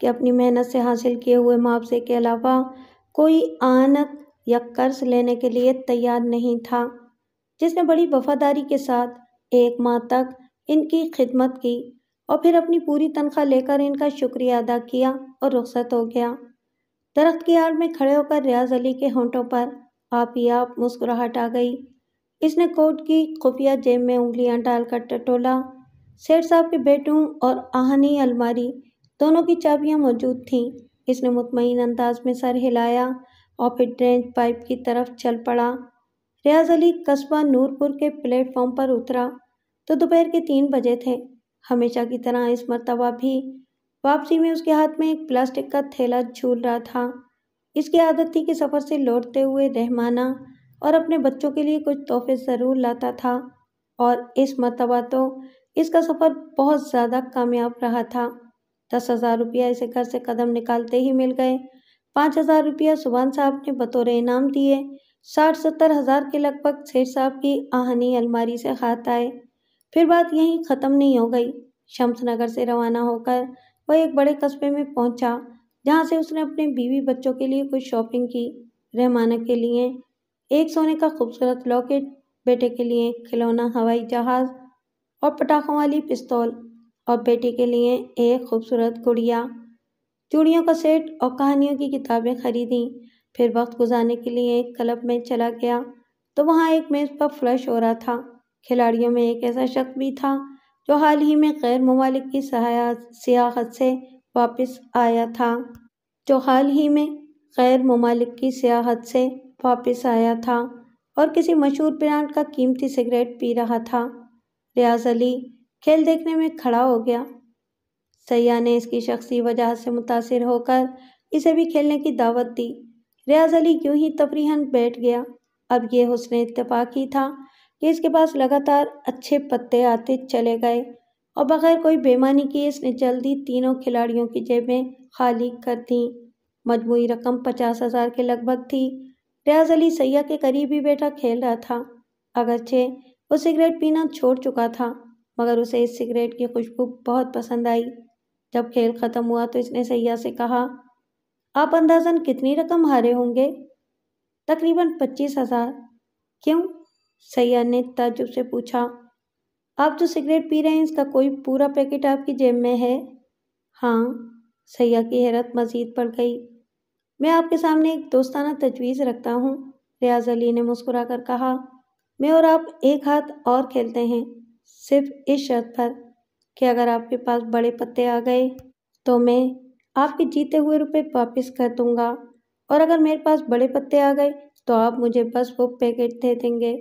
کہ اپنی محنت سے حاصل کیے ہوئے معاوضے کے علاوہ کوئی اعانت یا قرض لینے کے لیے تیار نہیں تھا، جس نے بڑی وفاداری کے ساتھ 1 ماہ تک ان کی خدمت کی اور پھر اپنی پوری تنخواہ لے کر ان کا شکریہ ادا کیا اور رخصت ہو گیا۔ درخت کی آڑ میں کھڑے ہو کر ریاض علی کے ہونٹوں پر آپ ہی آپ مسکراہٹ آ گئی۔ اس نے کوٹ کی خفیہ جیب میں انگلیاں ڈال کر ٹٹولا۔ سیٹھ صاحب کے بیڈ روم اور آہنی الماری دونوں کی چابیاں موجود تھیں۔ اس نے مطمئن انداز میں سر ہلایا اور پھر ڈرینج پائپ کی طرف چل پڑا۔ ریاض علی قصبہ نورپور کے پلیٹ فارم پر اترا تو دوپہر کے 3 بجے تھے۔ ہمیشہ کی طرح اس مرتبہ بھی واپسی میں اس کے ہاتھ میں ایک پلاسٹک کا تھیلا جھول رہا تھا۔ اس کی عادت تھی کہ سفر سے لوٹتے ہوئے رحمانہ اور اپنے بچوں کے لیے کچھ تحفے ضرور لاتا تھا، اور اس مرتبہ تو اس کا سفر بہت زیادہ کامیاب رہا تھا۔ 10,000 روپیہ اسے گھر سے قدم نکالتے ہی مل گئے۔ 5,000 روپیہ سبحان صاحب نے بطور انعام دیے۔ 60-70 ہزار کے لگ بھگ سیٹھ صاحب کی آہنی الماری سے ہاتھ آئے۔ پھر بات یہیں ختم نہیں ہو گئی۔ شمس نگر سے روانہ ہو کر وہ ایک بڑے قصبے میں پہنچا، جہاں سے اس نے اپنے بیوی بچوں کے لیے کچھ شاپنگ کی۔ رحمانہ کے لیے ایک سونے کا خوبصورت لاکٹ، بیٹے کے لیے ایک کھلونا ہوائی جہاز اور پٹاخوں والی پستول، اور بیٹی کے لیے ایک خوبصورت گڑیا، چوڑیوں کا سیٹ اور کہانیوں کی کتابیں خریدیں۔ پھر وقت گزارنے کے لیے ایک کلب میں چلا گیا تو وہاں ایک میز پر فلش ہو رہا تھا۔ کھلاڑیوں میں ایک ایسا شخص بھی تھا جو حال ہی میں غیر ممالک کی سیاحت سے واپس آیا تھا اور کسی مشہور برانڈ کا قیمتی سگریٹ پی رہا تھا۔ ریاض علی کھیل دیکھنے میں کھڑا ہو گیا۔ سیاح نے اس کی شخصی وجاہت سے متاثر ہو کر اسے بھی کھیلنے کی دعوت دی۔ ریاض علی یوں ہی تفریحاً بیٹھ گیا۔ اب یہ حسن اتفاق ہی تھا کہ اس کے پاس لگاتار اچھے پتے آتے چلے گئے اور بغیر کوئی بے ایمانی کیے اس نے جلدی تینوں کھلاڑیوں کی جیبیں خالی کر دیں۔ مجموعی رقم 50,000 کے لگ بھگ تھی۔ ریاض علی سیاح کے قریب ہی بیٹھا کھیل رہا تھا۔ اگرچہ وہ سگریٹ پینا چھوڑ چکا تھا، مگر اسے اس سگریٹ کی خوشبو بہت پسند آئی۔ جب کھیل ختم ہوا تو اس نے سیاح سے کہا، آپ اندازاً کتنی رقم ہارے ہوں گے؟ تقریباً 25,000۔ کیوں؟ سیاح نے تعجب سے پوچھا۔ آپ جو سگریٹ پی رہے ہیں اس کا کوئی پورا پیکٹ آپ کی جیب میں ہے؟ ہاں۔ سیاح کی حیرت مزید بڑھ گئی۔ میں آپ کے سامنے ایک دوستانہ تجویز رکھتا ہوں، ریاض علی نے مسکرا کر کہا۔ میں اور آپ ایک ہاتھ اور کھیلتے ہیں، صرف اس شرط پر کہ اگر آپ کے پاس بڑے پتے آ گئے تو میں آپ کے جیتے ہوئے روپے واپس کر دوں گا، اور اگر میرے پاس بڑے پتے آ گئے تو آپ مجھے بس وہ پیکٹ دے دیں گے۔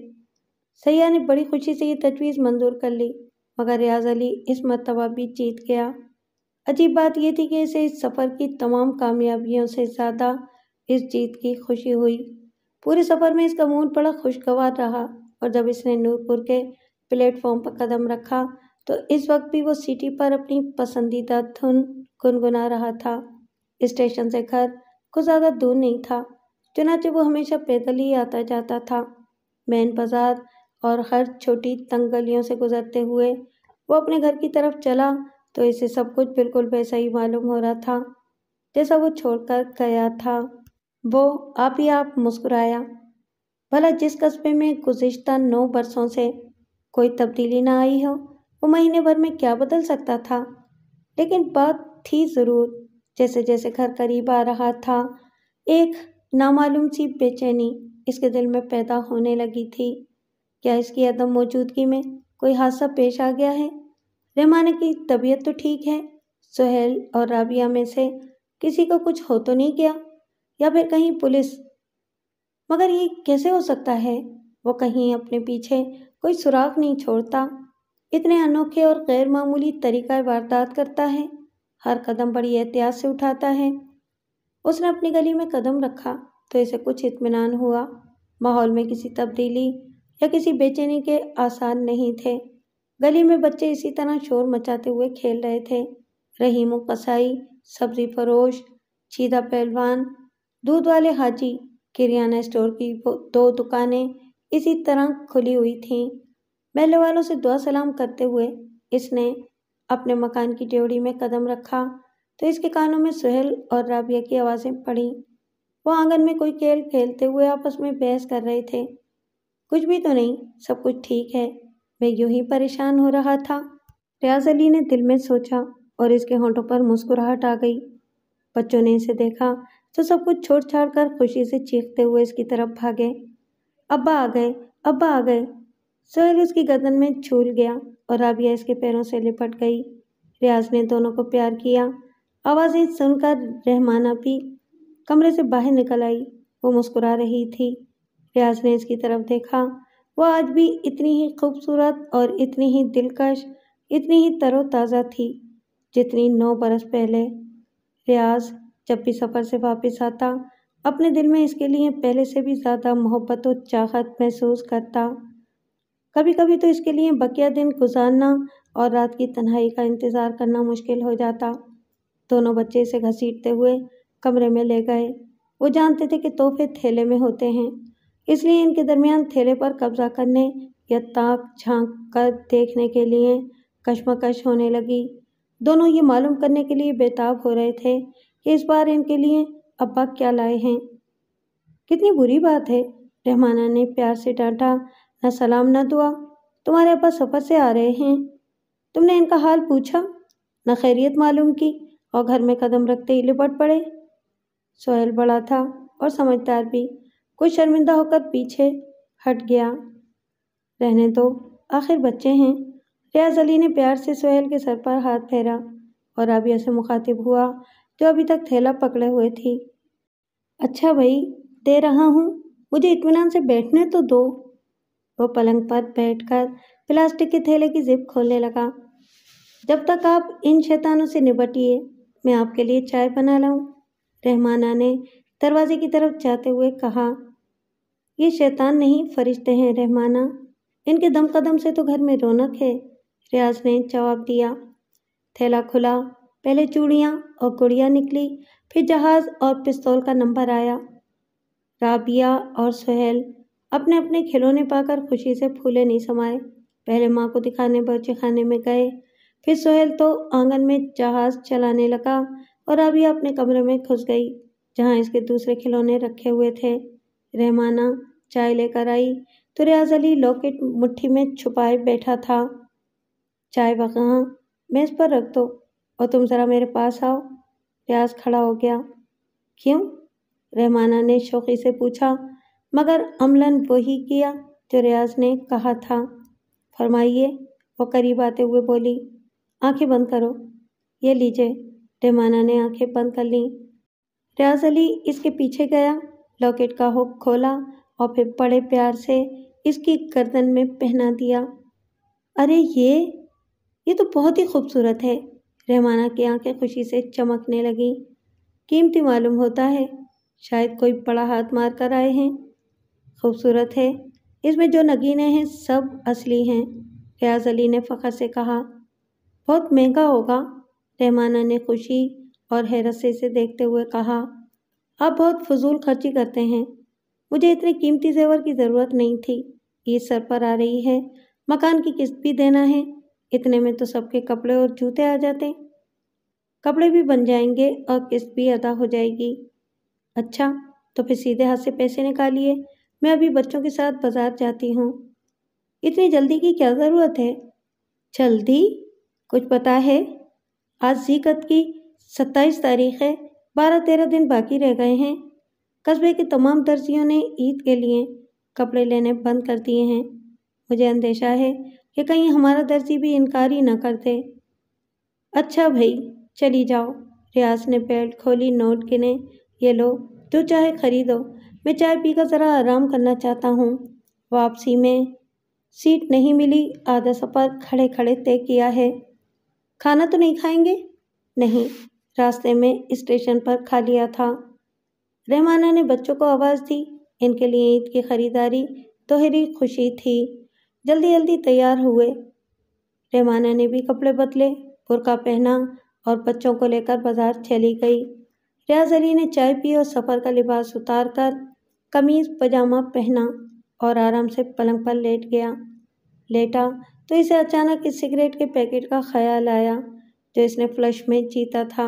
سیاح نے بڑی خوشی سے یہ تجویز منظور کر لی، مگر ریاض علی اس مرتبہ بھی جیت گیا۔ عجیب بات یہ تھی کہ اسے اس سفر کی تمام کامیابیوں سے زیادہ اس جیت کی خوشی ہوئی۔ پورے سفر میں اس کا موڈ بڑا خوشگوار رہا، اور جب اس نے نورپور کے پلیٹ فارم پر قدم رکھا تو اس وقت بھی وہ سیٹی پر اپنی پسندیدہ دھن گنگنا رہا تھا۔ اسٹیشن سے گھر کچھ زیادہ دور نہیں تھا، چنانچہ وہ ہمیشہ پیدل ہی آتا جاتا تھا۔ مین بازار اور ہر چھوٹی تنگ گلیوں سے گزرتے ہوئے وہ اپنے گھر کی طرف چلا تو اسے سب کچھ بالکل ویسا ہی معلوم ہو رہا تھا جیسا وہ چھوڑ کر گیا تھا۔ وہ آپ ہی آپ مسکرایا۔ بھلا جس قصبے میں گزشتہ 9 برسوں سے کوئی تبدیلی نہ آئی ہو، وہ مہینے بھر میں کیا بدل سکتا تھا؟ لیکن بات تھی ضرور، جیسے جیسے گھر قریب آ رہا تھا ایک نامعلوم سی بے چینی اس کے دل میں پیدا ہونے لگی تھی۔ کیا اس کی عدم موجودگی میں کوئی حادثہ پیش آ گیا ہے؟ رحمانہ کی طبیعت تو ٹھیک ہے، سہیل اور رابعہ میں سے کسی کو کچھ ہو تو نہیں گیا، یا پھر کہیں پولیس؟ مگر یہ کیسے ہو سکتا ہے؟ وہ کہیں اپنے پیچھے کوئی سراغ نہیں چھوڑتا، اتنے انوکھے اور غیر معمولی طریقہ واردات کرتا ہے، ہر قدم بڑی احتیاط سے اٹھاتا ہے۔ اس نے اپنی گلی میں قدم رکھا تو اسے کچھ اطمینان ہوا۔ ماحول میں کسی تبدیلی یا کسی بے چینی کے آثار نہیں تھے۔ گلی میں بچے اسی طرح شور مچاتے ہوئے کھیل رہے تھے۔ رحیم و قصائی، سبزی فروش، چیدہ پہلوان، دودھ والے حاجی، کریانہ اسٹور کی 2 دکانیں اسی طرح کھلی ہوئی تھیں۔ محلے والوں سے دعا سلام کرتے ہوئے اس نے اپنے مکان کی ڈیوڑی میں قدم رکھا تو اس کے کانوں میں سہیل اور رابعہ کی آوازیں پڑیں۔ وہ آنگن میں کوئی کھیل کھیلتے ہوئے آپس میں بحث کر رہے تھے۔ کچھ بھی تو نہیں، سب کچھ ٹھیک ہے، میں یوں ہی پریشان ہو رہا تھا، ریاض علی نے دل میں سوچا، اور اس کے ہونٹوں پر مسکراہٹ آ گئی۔ بچوں نے اسے دیکھا تو سب کچھ چھوڑ چھاڑ کر خوشی سے چیختے ہوئے اس کی طرف بھاگے۔ ابا آ گئے، ابا آ گئے۔ سہیل اس کی گردن میں جھول گیا اور رابعہ اس کے پیروں سے لپٹ گئی۔ ریاض نے دونوں کو پیار کیا۔ آوازیں سن کر رحمانہ بھی کمرے سے باہر نکل آئی۔ وہ مسکرا رہی تھی۔ ریاض نے اس کی طرف دیکھا۔ وہ آج بھی اتنی ہی خوبصورت اور اتنی ہی دلکش، اتنی ہی تر و تازہ تھی جتنی 9 برس پہلے۔ ریاض جب بھی سفر سے واپس آتا اپنے دل میں اس کے لیے پہلے سے بھی زیادہ محبت و چاہت محسوس کرتا۔ کبھی کبھی تو اس کے لیے بقیہ دن گزارنا اور رات کی تنہائی کا انتظار کرنا مشکل ہو جاتا۔ دونوں بچے اسے گھسیٹتے ہوئے کمرے میں لے گئے۔ وہ جانتے تھے کہ تحفے تھیلے میں ہوتے ہیں، اس لیے ان کے درمیان تھیلے پر قبضہ کرنے یا تاک جھانک کر دیکھنے کے لیے کشمکش ہونے لگی۔ دونوں یہ معلوم کرنے کے لیے بےتاب ہو رہے تھے کہ اس بار ان کے لیے ابا کیا لائے ہیں۔ کتنی بری بات ہے، رحمانہ نے پیار سے ڈانٹا، نہ سلام نہ دعا۔ تمہارے ابا سفر سے آ رہے ہیں، تم نے ان کا حال پوچھا، نہ خیریت معلوم کی، اور گھر میں قدم رکھتے ہی لپٹ پڑے۔ سہیل بڑا تھا اور سمجھدار بھی، کچھ شرمندہ ہو کر پیچھے ہٹ گیا۔ رہنے دو، آخر بچے ہیں۔ ریاض علی نے پیار سے سہیل کے سر پر ہاتھ پھیرا اور رابعہ سے مخاطب ہوا جو ابھی تک تھیلا پکڑے ہوئے تھی۔ اچھا بھائی، دے رہا ہوں، مجھے اطمینان سے بیٹھنے تو دو۔ وہ پلنگ پر بیٹھ کر پلاسٹک کے تھیلے کی زپ کھولنے لگا۔ جب تک آپ ان شیطانوں سے نبٹیے، میں آپ کے لیے چائے بنا لاؤں، رحمانہ نے دروازے کی طرف جاتے ہوئے کہا۔ یہ شیطان نہیں، فرشتے ہیں رحمانہ، ان کے دم قدم سے تو گھر میں رونق ہے، ریاض نے جواب دیا۔ تھیلا کھلا، پہلے چوڑیاں اور گڑیا نکلی، پھر جہاز اور پستول کا نمبر آیا۔ رابعہ اور سہیل اپنے اپنے کھلونے پا کر خوشی سے پھولے نہیں سمائے۔ پہلے ماں کو دکھانے باورچی خانے میں گئے، پھر سہیل تو آنگن میں جہاز چلانے لگا اور رابعہ اپنے کمرے میں گھس گئی جہاں اس کے دوسرے کھلونے رکھے ہوئے تھے۔ رحمانہ چائے لے کر آئی تو ریاض علی لاکٹ مٹھی میں چھپائے بیٹھا تھا۔ چائے وہاں میز پر رکھ دو اور تم ذرا میرے پاس آؤ۔ ریاض کھڑا ہو گیا۔ کیوں؟ رحمانہ نے شوخی سے پوچھا، مگر عملاً وہی کیا جو ریاض نے کہا تھا۔ فرمائیے، وہ قریب آتے ہوئے بولی۔ آنکھیں بند کرو، یہ لیجئے۔ رحمانہ نے آنکھیں بند کر لیں۔ ریاض علی اس کے پیچھے گیا، لاکٹ کا ہک کھولا اور پھر بڑے پیار سے اس کی گردن میں پہنا دیا۔ ارے یہ تو بہت ہی خوبصورت ہے، رحمانہ کی آنکھیں خوشی سے چمکنے لگیں۔ قیمتی معلوم ہوتا ہے، شاید کوئی بڑا ہاتھ مار کر آئے ہیں۔ خوبصورت ہے، اس میں جو نگینے ہیں سب اصلی ہیں، ریاض علی نے فخر سے کہا۔ بہت مہنگا ہوگا، رحمانہ نے خوشی اور حیرت سے اسے دیکھتے ہوئے کہا۔ آپ بہت فضول خرچی کرتے ہیں، مجھے اتنے قیمتی زیور کی ضرورت نہیں تھی۔ عید سر پر آ رہی ہے، مکان کی قسط بھی دینا ہے، اتنے میں تو سب کے کپڑے اور جوتے آ جاتے، کپڑے بھی بن جائیں گے اور قسط بھی ادا ہو جائے گی۔ اچھا، تو پھر سیدھے ہاتھ سے پیسے نکالیے، میں ابھی بچوں کے ساتھ بازار جاتی ہوں۔ اتنی جلدی کی کیا ضرورت ہے؟ جلدی؟ کچھ پتہ ہے؟ آج ذی قعدہ کی 27 تاریخ ہے، 12-13 دن باقی رہ گئے ہیں۔ قصبے کے تمام درزیوں نے عید کے لیے کپڑے لینے بند کر دیے ہیں۔ مجھے اندیشہ ہے کہ کہیں ہمارا درزی بھی انکار ہی نہ کر دے۔ اچھا بھائی، چلی جاؤ۔ ریاض نے بیلٹ کھولی، نوٹ گنے۔ یہ لو، جو چاہے خریدو، میں چائے پی کر ذرا آرام کرنا چاہتا ہوں۔ واپسی میں سیٹ نہیں ملی، آدھا سفر کھڑے کھڑے طے کیا ہے۔ کھانا تو نہیں کھائیں گے؟ نہیں، راستے میں اسٹیشن پر کھا لیا تھا۔ رحمانہ نے بچوں کو آواز دی۔ ان کے لیے عید کی خریداری دوہری خوشی تھی۔ جلدی جلدی تیار ہوئے۔ رحمانہ نے بھی کپڑے بدلے، برقع پہنا اور بچوں کو لے کر بازار چلی گئی۔ ریاض علی نے چائے پی اور سفر کا لباس اتار کر قمیض پاجامہ پہنا اور آرام سے پلنگ پر لیٹ گیا۔ لیٹا تو اسے اچانک اس سگریٹ کے پیکٹ کا خیال آیا جو اس نے فلش میں جیتا تھا۔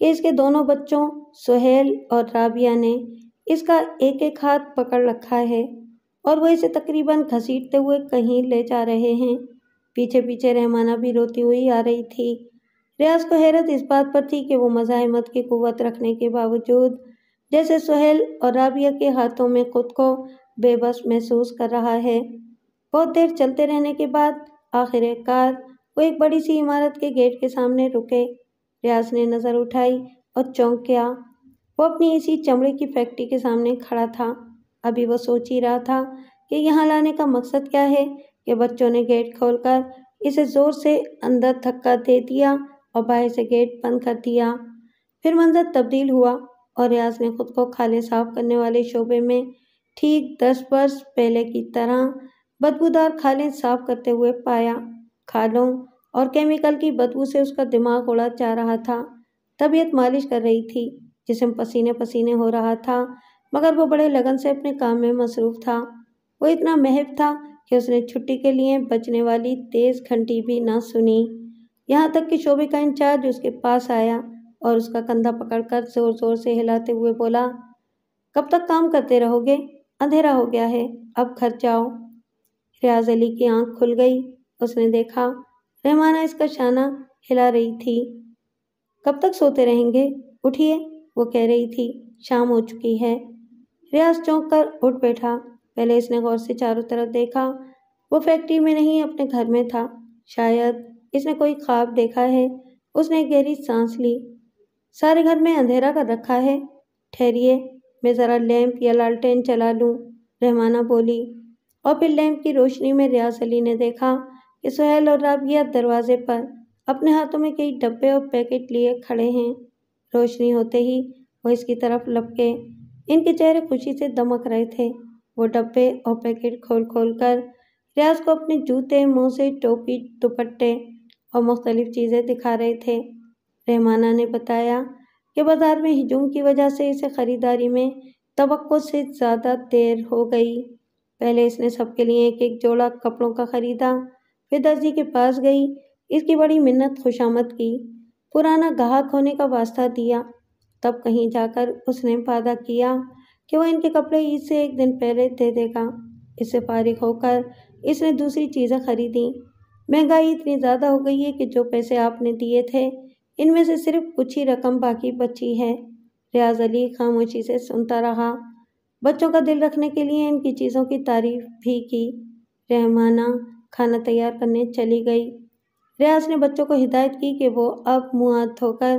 کہ اس کے دونوں بچوں سہیل اور رابعہ نے اس کا ایک ایک ہاتھ پکڑ رکھا ہے اور وہ اسے تقریباً گھسیٹتے ہوئے کہیں لے جا رہے ہیں۔ پیچھے پیچھے رحمانہ بھی روتی ہوئی آ رہی تھی۔ ریاض کو حیرت اس بات پر تھی کہ وہ مزاحمت کی قوت رکھنے کے باوجود جیسے سہیل اور رابعہ کے ہاتھوں میں خود کو بے بس محسوس کر رہا ہے۔ بہت دیر چلتے رہنے کے بعد آخر کار وہ ایک بڑی سی عمارت کے گیٹ کے سامنے رکے۔ ریاض نے نظر اٹھائی اور چونک گیا۔ وہ اپنی اسی چمڑے کی فیکٹری کے سامنے کھڑا تھا۔ ابھی وہ سوچ ہی رہا تھا کہ یہاں لانے کا مقصد کیا ہے کہ بچوں نے گیٹ کھول کر اسے زور سے اندر دھکا دے دیا اور باہر سے گیٹ بند کر دیا۔ پھر منظر تبدیل ہوا اور ریاض نے خود کو کھالیں صاف کرنے والے شعبے میں ٹھیک 10 برس پہلے کی طرح بدبودار کھالیں صاف کرتے ہوئے پایا۔ کھالوں اور کیمیکل کی بدبو سے اس کا دماغ اڑا جا رہا تھا۔ طبیعت مالش کر رہی تھی، جسم پسینے پسینے ہو رہا تھا، مگر وہ بڑے لگن سے اپنے کام میں مصروف تھا۔ وہ اتنا محب تھا کہ اس نے چھٹی کے لیے بجنے والی تیز گھنٹی بھی نہ سنی، یہاں تک کہ شعبے کا انچارج اس کے پاس آیا اور اس کا کندھا پکڑ کر زور زور سے ہلاتے ہوئے بولا، کب تک کام کرتے رہو گے؟ اندھیرا ہو گیا ہے، اب گھر جاؤ۔ ریاض علی کی آنکھ کھل گئی۔ اس نے دیکھا رحمانہ اس کا شانہ ہلا رہی تھی۔ کب تک سوتے رہیں گے؟ اٹھیے، وہ کہہ رہی تھی، شام ہو چکی ہے۔ ریاض چونک کر اٹھ بیٹھا۔ پہلے اس نے غور سے چاروں طرف دیکھا۔ وہ فیکٹری میں نہیں اپنے گھر میں تھا۔ شاید اس نے کوئی خواب دیکھا ہے۔ اس نے ایک گہری سانس لی۔ سارے گھر میں اندھیرا کر رکھا ہے۔ ٹھہریے، میں ذرا لیمپ یا لالٹین چلا لوں، رحمانہ بولی، اور پھر لیمپ کی روشنی میں ریاض علی نے دیکھا کہ سہیل اور رابعہ دروازے پر اپنے ہاتھوں میں کئی ڈبے اور پیکٹ لیے کھڑے ہیں۔ روشنی ہوتے ہی وہ اس کی طرف لپکے۔ ان کے چہرے خوشی سے دمک رہے تھے۔ وہ ڈبے اور پیکٹ کھول کھول کر ریاض کو اپنے جوتے، موزے، ٹوپی، دوپٹے اور مختلف چیزیں دکھا رہے تھے۔ رحمانہ نے بتایا کہ بازار میں ہجوم کی وجہ سے اسے خریداری میں توقع سے زیادہ دیر ہو گئی۔ پہلے اس نے سب کے لیے ایک ایک جوڑا کپڑوں کا خریدا، پھر درزی کے پاس گئی، اس کی بڑی منت خوشامد کی، پرانا گاہک ہونے کا واسطہ دیا۔ تب کہیں جا کر اس نے وعدہ کیا کہ وہ ان کے کپڑے عید سے ایک دن پہلے دے دے گا۔ اس سے فارغ ہو کر اس نے دوسری چیزیں خریدیں۔ مہنگائی اتنی زیادہ ہو گئی ہے کہ جو پیسے آپ نے دیے تھے ان میں سے صرف کچھ ہی رقم باقی بچی ہے۔ ریاض علی خاموشی سے سنتا رہا۔ بچوں کا دل رکھنے کے لیے ان کی چیزوں کی تعریف بھی کی۔ رحمانہ کھانا تیار کرنے چلی گئی۔ ریاض نے بچوں کو ہدایت کی کہ وہ اب منہ ہاتھ دھو کر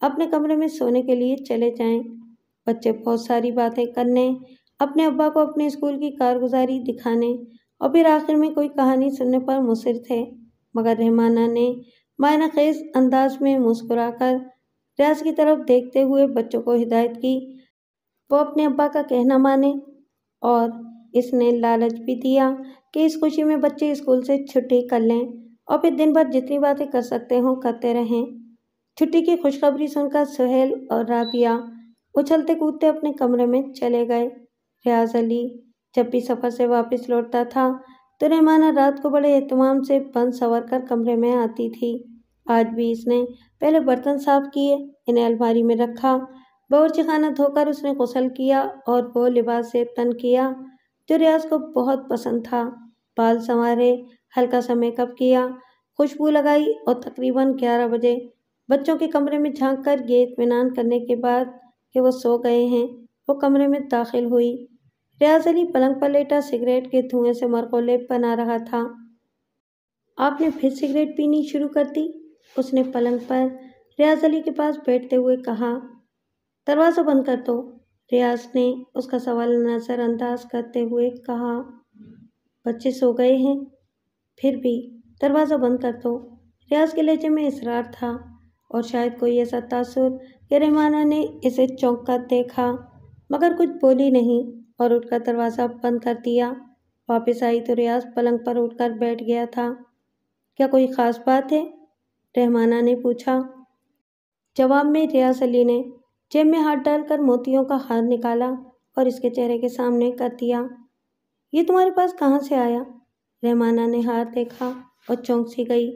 اپنے کمرے میں سونے کے لیے چلے جائیں۔ بچے بہت ساری باتیں کرنے، اپنے ابا کو اپنے اسکول کی کارگزاری دکھانے اور پھر آخر میں کوئی کہانی سننے پر مصر تھے، مگر رحمانہ نے معنی خیز انداز میں مسکرا کر ریاض کی طرف دیکھتے ہوئے بچوں کو ہدایت کی وہ اپنے ابا کا کہنا مانیں، اور اس نے لالچ بھی دیا کہ اس خوشی میں بچے اسکول سے چھٹی کر لیں اور پھر دن بھر جتنی باتیں کر سکتے ہوں کرتے رہیں۔ چھٹی کی خوشخبری سن کر سہیل اور رابعہ اچھلتے کودتے اپنے کمرے میں چلے گئے۔ ریاض علی جب بھی سفر سے واپس لوٹتا تھا تو رحمانہ رات کو بڑے اہتمام سے بند سنور کر کمرے میں آتی تھی۔ آج بھی اس نے پہلے برتن صاف کیے، انہیں الماری میں رکھا، باورچی خانہ دھو کر اس نے غسل کیا اور وہ لباس زیب تن کیا جو ریاض کو بہت پسند تھا، بال سنوارے، ہلکا سا میک اپ کیا، خوشبو لگائی اور تقریباً 11 بجے بچوں کے کمرے میں جھانک کر یہ اطمینان کرنے کے بعد کہ وہ سو گئے ہیں، وہ کمرے میں داخل ہوئی۔ ریاض علی پلنگ پر لیٹا سگریٹ کے دھوئیں سے مرغوب بنا رہا تھا۔ آپ نے پھر سگریٹ پینی شروع کر دی؟ اس نے پلنگ پر ریاض علی کے پاس بیٹھتے ہوئے کہا۔ دروازہ بند کر دو، ریاض نے اس کا سوال نظر انداز کرتے ہوئے کہا۔ بچے سو گئے ہیں؟ پھر بھی دروازہ بند کر دو، ریاض کے لہجے میں اصرار تھا، اور شاید کوئی ایسا تاثر کہ رحمانہ نے اسے چونک کر دیکھا، مگر کچھ بولی نہیں اور اٹھ کر دروازہ بند کر دیا۔ واپس آئی تو ریاض پلنگ پر اٹھ کر بیٹھ گیا تھا۔ کیا کوئی خاص بات ہے؟ رحمانہ نے پوچھا۔ جواب میں ریاض علی نے جیب میں ہاتھ ڈال کر موتیوں کا ہار نکالا اور اس کے چہرے کے سامنے کر دیا۔ یہ تمہارے پاس کہاں سے آیا؟ رحمانہ نے ہار دیکھا اور چونک سی گئی۔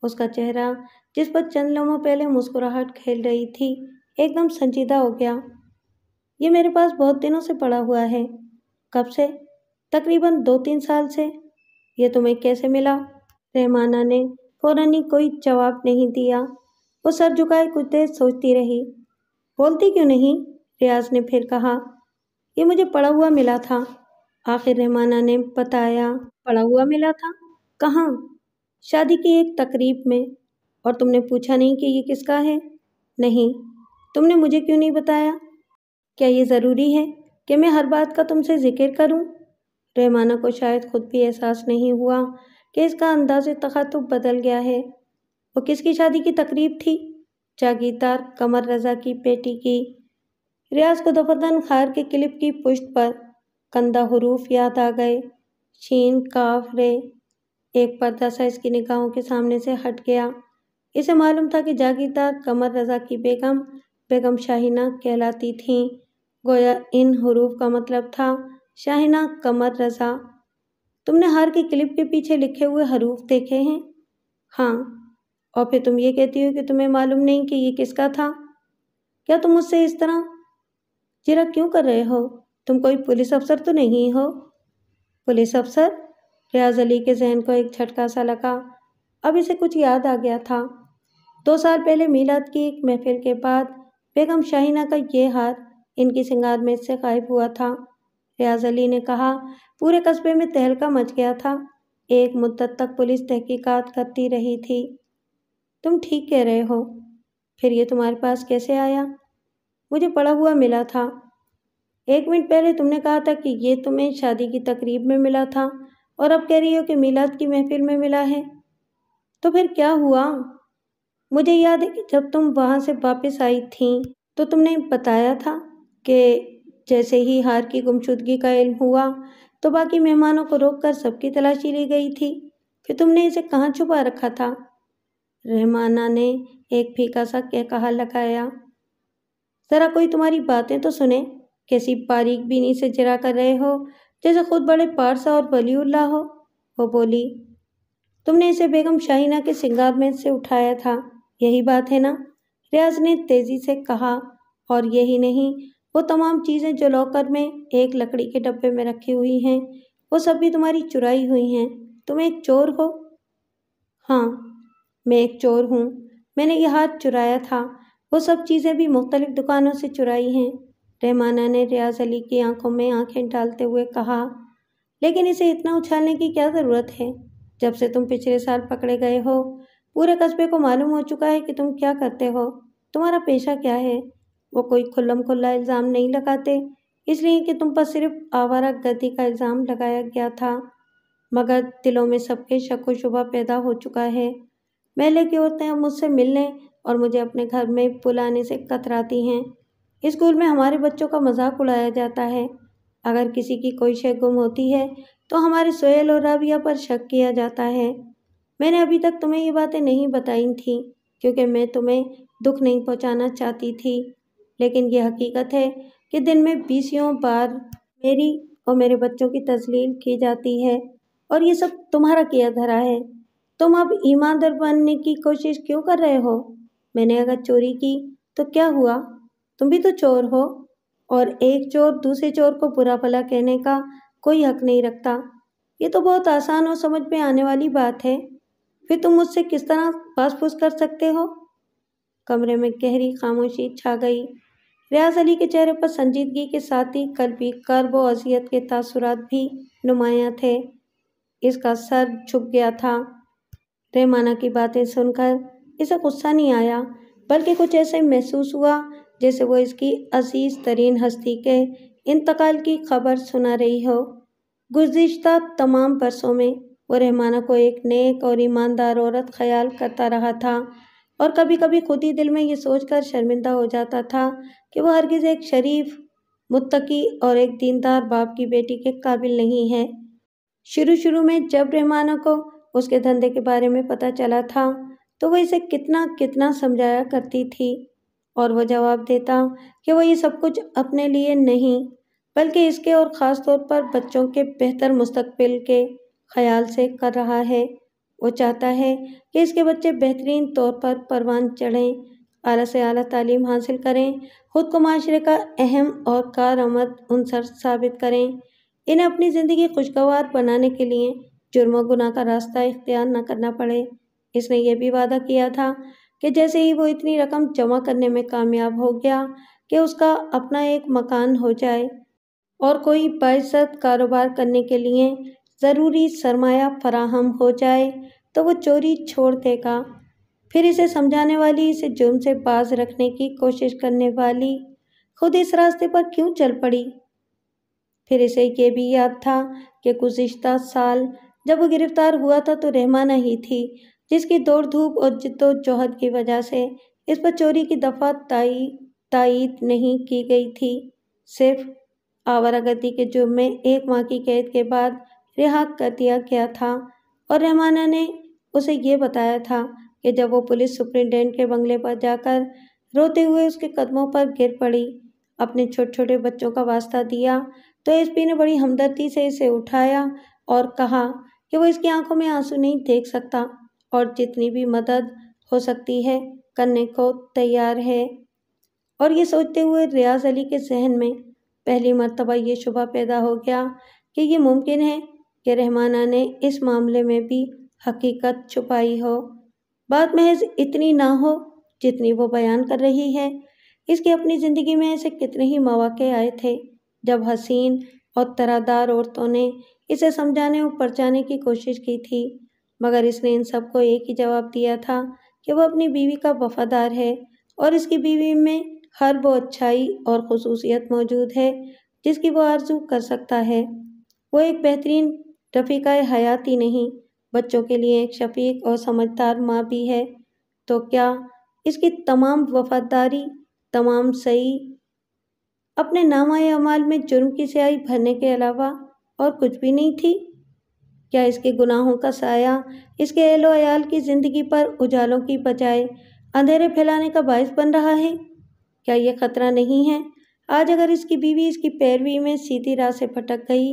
اس کا چہرہ جس پر چند لمحوں پہلے مسکراہٹ کھیل رہی تھی ایک دم سنجیدہ ہو گیا۔ یہ میرے پاس بہت دنوں سے پڑا ہوا ہے۔ کب سے؟ تقریباً 2-3 سال سے۔ یہ تمہیں کیسے ملا؟ رحمانہ نے فوراً ہی کوئی جواب نہیں دیا۔ وہ سر جھکائے کچھ دیر سوچتی رہی۔ بولتی کیوں نہیں؟ ریاض نے پھر کہا۔ یہ مجھے پڑا ہوا ملا تھا، آخر رحمانہ نے بتایا۔ پڑا ہوا ملا تھا؟ کہاں؟ شادی کی ایک تقریب میں۔ اور تم نے پوچھا نہیں کہ یہ کس کا ہے؟ نہیں۔ تم نے مجھے کیوں نہیں بتایا؟ کیا یہ ضروری ہے کہ میں ہر بات کا تم سے ذکر کروں؟ رحمانہ کو شاید خود بھی احساس نہیں ہوا کہ اس کا انداز تخاطب بدل گیا ہے۔ وہ کس کی شادی کی تقریب تھی؟ جاگیردار قمر رضا کی بیٹی کی۔ ریاض کو دفعتاً خیر کے کلپ کی پشت پر کندہ حروف یاد آ گئے۔ شین، کاف، رے۔ ایک پردہ سا اس کی نگاہوں کے سامنے سے ہٹ گیا۔ اسے معلوم تھا کہ جاگیردار قمر رضا کی بیگم شاہینہ کہلاتی تھیں۔ گویا ان حروف کا مطلب تھا شاہینہ قمر رضا۔ تم نے ہار کے کلپ کے پیچھے لکھے ہوئے حروف دیکھے ہیں؟ ہاں۔ اور پھر تم یہ کہتی ہو کہ تمہیں معلوم نہیں کہ یہ کس کا تھا؟ کیا تم مجھ سے اس طرح جرا کیوں کر رہے ہو؟ تم کوئی پولیس افسر تو نہیں ہو؟ پولیس افسر؟ ریاض علی کے ذہن کو ایک جھٹکا سا لگا۔ اب اسے کچھ یاد آ گیا تھا۔ 2 سال پہلے میلاد کی ایک محفل کے بعد بیگم شاہینہ کا یہ ہار ان کی سنگار میز سے غائب ہوا تھا۔ ریاض علی نے کہا۔ پورے قصبے میں تہلکہ مچ گیا تھا۔ ایک مدت تک پولیس تحقیقات کرتی رہی تھی۔ تم ٹھیک کہہ رہے ہو۔ پھر یہ تمہارے پاس کیسے آیا؟ مجھے پڑا ہوا ملا تھا۔ 1 منٹ پہلے تم نے کہا تھا کہ یہ تمہیں شادی کی تقریب میں ملا تھا اور اب کہہ رہی ہو کہ میلاد کی محفل میں ملا ہے۔ تو پھر کیا ہوا؟ مجھے یاد ہے کہ جب تم وہاں سے واپس آئی تھیں تو تم نے بتایا تھا کہ جیسے ہی ہار کی گمشدگی کا علم ہوا تو باقی مہمانوں کو روک کر سب کی تلاشی لی گئی تھی۔ پھر تم نے اسے کہاں چھپا رکھا تھا؟ رحمانہ نے ایک پھیکا سا قہقہا لگایا۔ ذرا کوئی تمہاری باتیں تو سنے۔ کیسی باریک بینی سے جرا کر رہے ہو جیسے خود بڑے پارسا اور ولی اللہ ہو۔ وہ بولی۔ تم نے اسے بیگم شاہینہ کے سنگار میز سے اٹھایا تھا، یہی بات ہے نا؟ ریاض نے تیزی سے کہا۔ اور یہی نہیں، وہ تمام چیزیں جو لاکر میں ایک لکڑی کے ڈبے میں رکھی ہوئی ہیں وہ سب بھی تمہاری چرائی ہوئی ہیں۔ تم ایک چور ہو؟ ہاں، میں ایک چور ہوں۔ میں نے یہ ہاتھ چرایا تھا۔ وہ سب چیزیں بھی مختلف دکانوں سے چرائی ہیں، رحمانہ نے ریاض علی کی آنکھوں میں آنکھیں ڈالتے ہوئے کہا۔ لیکن اسے اتنا اچھالنے کی کیا ضرورت ہے؟ جب سے تم پچھلے سال پکڑے گئے ہو پورے قصبے کو معلوم ہو چکا ہے کہ تم کیا کرتے ہو، تمہارا پیشہ کیا ہے۔ وہ کوئی کھلم کھلا الزام نہیں لگاتے، اس لیے کہ تم پر صرف آوارہ گردی کا الزام لگایا گیا تھا، مگر دلوں میں سب کے شک و شبہ پیدا ہو چکا ہے۔ محلے کی عورتیں اب مجھ سے ملنے اور مجھے اپنے گھر میں بلانے سے کتراتی ہیں۔ اسکول میں ہمارے بچوں کا مذاق اڑایا جاتا ہے۔ اگر کسی کی کوئی شے گم ہوتی ہے تو ہمارے سہیل اور رابعہ پر شک کیا جاتا ہے۔ میں نے ابھی تک تمہیں یہ باتیں نہیں بتائی تھیں کیونکہ میں تمہیں دکھ نہیں پہنچانا چاہتی تھی، لیکن یہ حقیقت ہے کہ دن میں 20 بار میری اور میرے بچوں کی تذلیل کی جاتی ہے اور یہ سب تمہارا کیا دھرا ہے۔ تم اب ایماندار بننے کی کوشش کیوں کر رہے ہو؟ میں نے اگر چوری کی تو کیا ہوا؟ تم بھی تو چور ہو، اور ایک چور دوسرے چور کو برا بھلا کہنے کا کوئی حق نہیں رکھتا۔ یہ تو بہت آسان اور سمجھ میں آنے والی بات ہے۔ پھر تم مجھ سے کس طرح پاس پوس کر سکتے ہو؟ کمرے میں گہری خاموشی چھا گئی۔ ریاض علی کے چہرے پر سنجیدگی کے ساتھ ہی قلبی کرب و اذیت کے تاثرات بھی نمایاں تھے۔ اس کا سر جھک گیا تھا۔ رحمانہ کی باتیں سن کر اسے غصہ نہیں آیا، بلکہ کچھ ایسے محسوس ہوا جیسے وہ اس کی عزیز ترین ہستی کے انتقال کی خبر سنا رہی ہو۔ گزشتہ تمام برسوں میں وہ رحمانہ کو ایک نیک اور ایماندار عورت خیال کرتا رہا تھا، اور کبھی کبھی خود ہی دل میں یہ سوچ کر شرمندہ ہو جاتا تھا کہ وہ ہرگز ایک شریف، متقی اور ایک دیندار باپ کی بیٹی کے قابل نہیں ہے۔ شروع میں جب رحمانہ کو اس کے دھندے کے بارے میں پتہ چلا تھا تو وہ اسے کتنا سمجھایا کرتی تھی، اور وہ جواب دیتا کہ وہ یہ سب کچھ اپنے لیے نہیں بلکہ اس کے اور خاص طور پر بچوں کے بہتر مستقبل کے خیال سے کر رہا ہے۔ وہ چاہتا ہے کہ اس کے بچے بہترین طور پر پروان چڑھیں اعلیٰ سے اعلیٰ تعلیم حاصل کریں، خود کو معاشرے کا اہم اور کارآمد عنصر ثابت کریں۔ انہیں اپنی زندگی خوشگوار بنانے کے لیے جرم و گناہ کا راستہ اختیار نہ کرنا پڑے۔ اس نے یہ بھی وعدہ کیا تھا کہ جیسے ہی وہ اتنی رقم جمع کرنے میں کامیاب ہو گیا کہ اس کا اپنا ایک مکان ہو جائے اور کوئی باعزت کاروبار کرنے کے لیے ضروری سرمایہ فراہم ہو جائے تو وہ چوری چھوڑ دے گا۔ پھر اسے سمجھانے والی، اسے جرم سے باز رکھنے کی کوشش کرنے والی خود اس راستے پر کیوں چل پڑی؟ پھر اسے یہ بھی یاد تھا کہ گزشتہ سال جب وہ گرفتار ہوا تھا تو رحمانہ ہی تھی جس کی دوڑ دھوپ اور جد و جہد کی وجہ سے اس پر چوری کی دفعہ تائید نہیں کی گئی تھی۔ صرف آوارہ گردی کے جرم میں 1 ماہ کی قید کے بعد رہا کر دیا گیا تھا، اور رحمانہ نے اسے یہ بتایا تھا کہ جب وہ پولیس سپرنٹینڈنٹ کے بنگلے پر جا کر روتے ہوئے اس کے قدموں پر گر پڑی، اپنے چھوٹے چھوٹے بچوں کا واسطہ دیا، تو ایس پی نے بڑی ہمدردی سے اسے اٹھایا اور کہا کہ وہ اس کی آنکھوں میں آنسو نہیں دیکھ سکتا اور جتنی بھی مدد ہو سکتی ہے کرنے کو تیار ہے۔ اور یہ سوچتے ہوئے ریاض علی کے ذہن میں پہلی مرتبہ یہ شبہ پیدا ہو گیا کہ یہ ممکن ہے کہ رحمانہ نے اس معاملے میں بھی حقیقت چھپائی ہو، بات محض اتنی نہ ہو جتنی وہ بیان کر رہی ہے۔ اس کی اپنی زندگی میں ایسے کتنے ہی مواقع آئے تھے جب حسین اور طرحدار عورتوں نے اسے سمجھانے اور پرچانے کی کوشش کی تھی، مگر اس نے ان سب کو ایک ہی جواب دیا تھا کہ وہ اپنی بیوی کا وفادار ہے اور اس کی بیوی میں ہر وہ اچھائی اور خصوصیت موجود ہے جس کی وہ آرزو کر سکتا ہے۔ وہ ایک بہترین رفیقہ حیات ہی نہیں، بچوں کے لیے ایک شفیق اور سمجھدار ماں بھی ہے۔ تو کیا اس کی تمام وفاداری، تمام سعی اپنے نامہ اعمال میں جرم کی سیاہی بھرنے کے علاوہ اور کچھ بھی نہیں تھی؟ کیا اس کے گناہوں کا سایہ اس کے اہل و عیال کی زندگی پر اجالوں کی بجائے اندھیرے پھیلانے کا باعث بن رہا ہے؟ کیا یہ خطرہ نہیں ہے آج اگر اس کی بیوی اس کی پیروی میں سیدھی راہ سے بھٹک گئی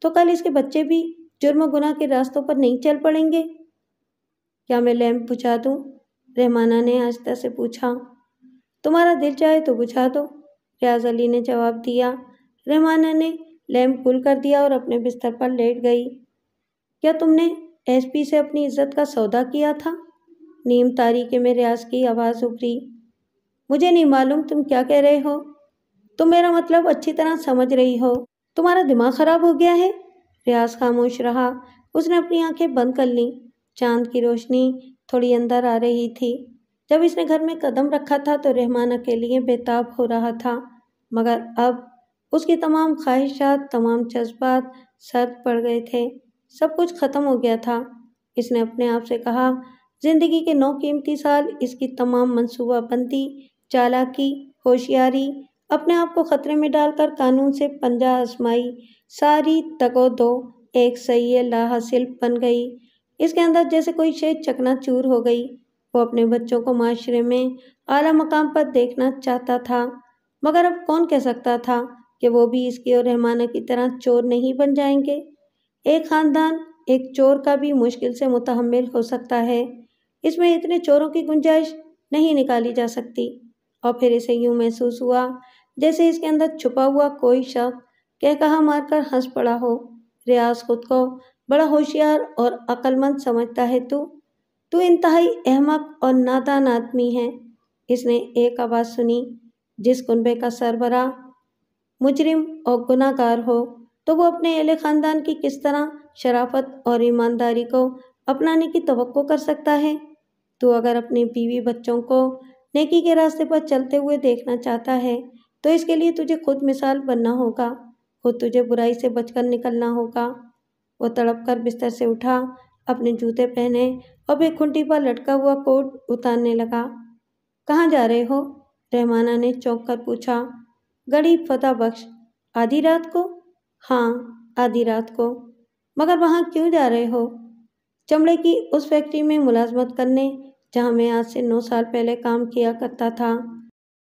تو کل اس کے بچے بھی جرم و گناہ کے راستوں پر نہیں چل پڑیں گے؟ کیا میں لیمپ بجھا دوں؟ رحمانہ نے آہستہ سے پوچھا۔ تمہارا دل چاہے تو بجھا دو، ریاض علی نے جواب دیا۔ رحمانہ نے لیمپ گل کر دیا اور اپنے بستر پر لیٹ گئی۔ کیا تم نے ایس پی سے اپنی عزت کا سودا کیا تھا؟ نیم تاریکی میں ریاض کی آواز ابھری۔ مجھے نہیں معلوم تم کیا کہہ رہے ہو، تم میرا مطلب اچھی طرح سمجھ رہی ہو، تمہارا دماغ خراب ہو گیا ہے؟ ریاض خاموش رہا، اس نے اپنی آنکھیں بند کر لیں۔ چاند کی روشنی تھوڑی اندر آ رہی تھی۔ جب اس نے گھر میں قدم رکھا تھا تو رحمانہ کے لیے بےتاب ہو رہا تھا، مگر اب اس کی تمام خواہشات، تمام جذبات سرد پڑ گئے تھے، سب کچھ ختم ہو گیا تھا۔ اس نے اپنے آپ سے کہا، زندگی کے 9 قیمتی سال اس کی تمام منصوبہ بندی، چالاکی، ہوشیاری، اپنے آپ کو خطرے میں ڈال کر قانون سے پنجہ آزمائی، ساری تگ و دو ایک صحیح لا حاصل بن گئی۔ اس کے اندر جیسے کوئی شے چکنا چور ہو گئی۔ وہ اپنے بچوں کو معاشرے میں اعلیٰ مقام پر دیکھنا چاہتا تھا، مگر اب کون کہہ سکتا تھا کہ وہ بھی اس کی اور رحمانہ کی طرح چور نہیں بن جائیں گے؟ ایک خاندان ایک چور کا بھی مشکل سے متحمل ہو سکتا ہے، اس میں اتنے چوروں کی گنجائش نہیں نکالی جا سکتی۔ اور پھر اسے یوں محسوس ہوا جیسے اس کے اندر چھپا ہوا کوئی شخص کہا مار کر ہنس پڑا ہو۔ ریاض خود کو بڑا ہوشیار اور عقل مند سمجھتا ہے، تو انتہائی احمق اور نادان آدمی ہے۔ اس نے ایک آواز سنی، جس کنبے کا سربراہ مجرم اور گناہ گار ہو تو وہ اپنے اہل خاندان کی کس طرح شرافت اور ایمانداری کو اپنانے کی توقع کر سکتا ہے؟ تو اگر اپنی بیوی بچوں کو نیکی کے راستے پر چلتے ہوئے دیکھنا چاہتا ہے تو اس کے لیے تجھے خود مثال بننا ہوگا، خود تجھے برائی سے بچ کر نکلنا ہوگا۔ وہ تڑپ کر بستر سے اٹھا، اپنے جوتے پہنے اور بے کھنٹی پر لٹکا ہوا کوٹ اتارنے لگا۔ کہاں جا رہے ہو؟ رحمانہ نے چونک کر پوچھا۔ گڑھی فتح بخش۔ آدھی رات کو؟ ہاں، آدھی رات کو۔ مگر وہاں کیوں جا رہے ہو؟ چمڑے کی اس فیکٹری میں ملازمت کرنے جہاں میں آج سے 9 سال پہلے کام کیا کرتا تھا۔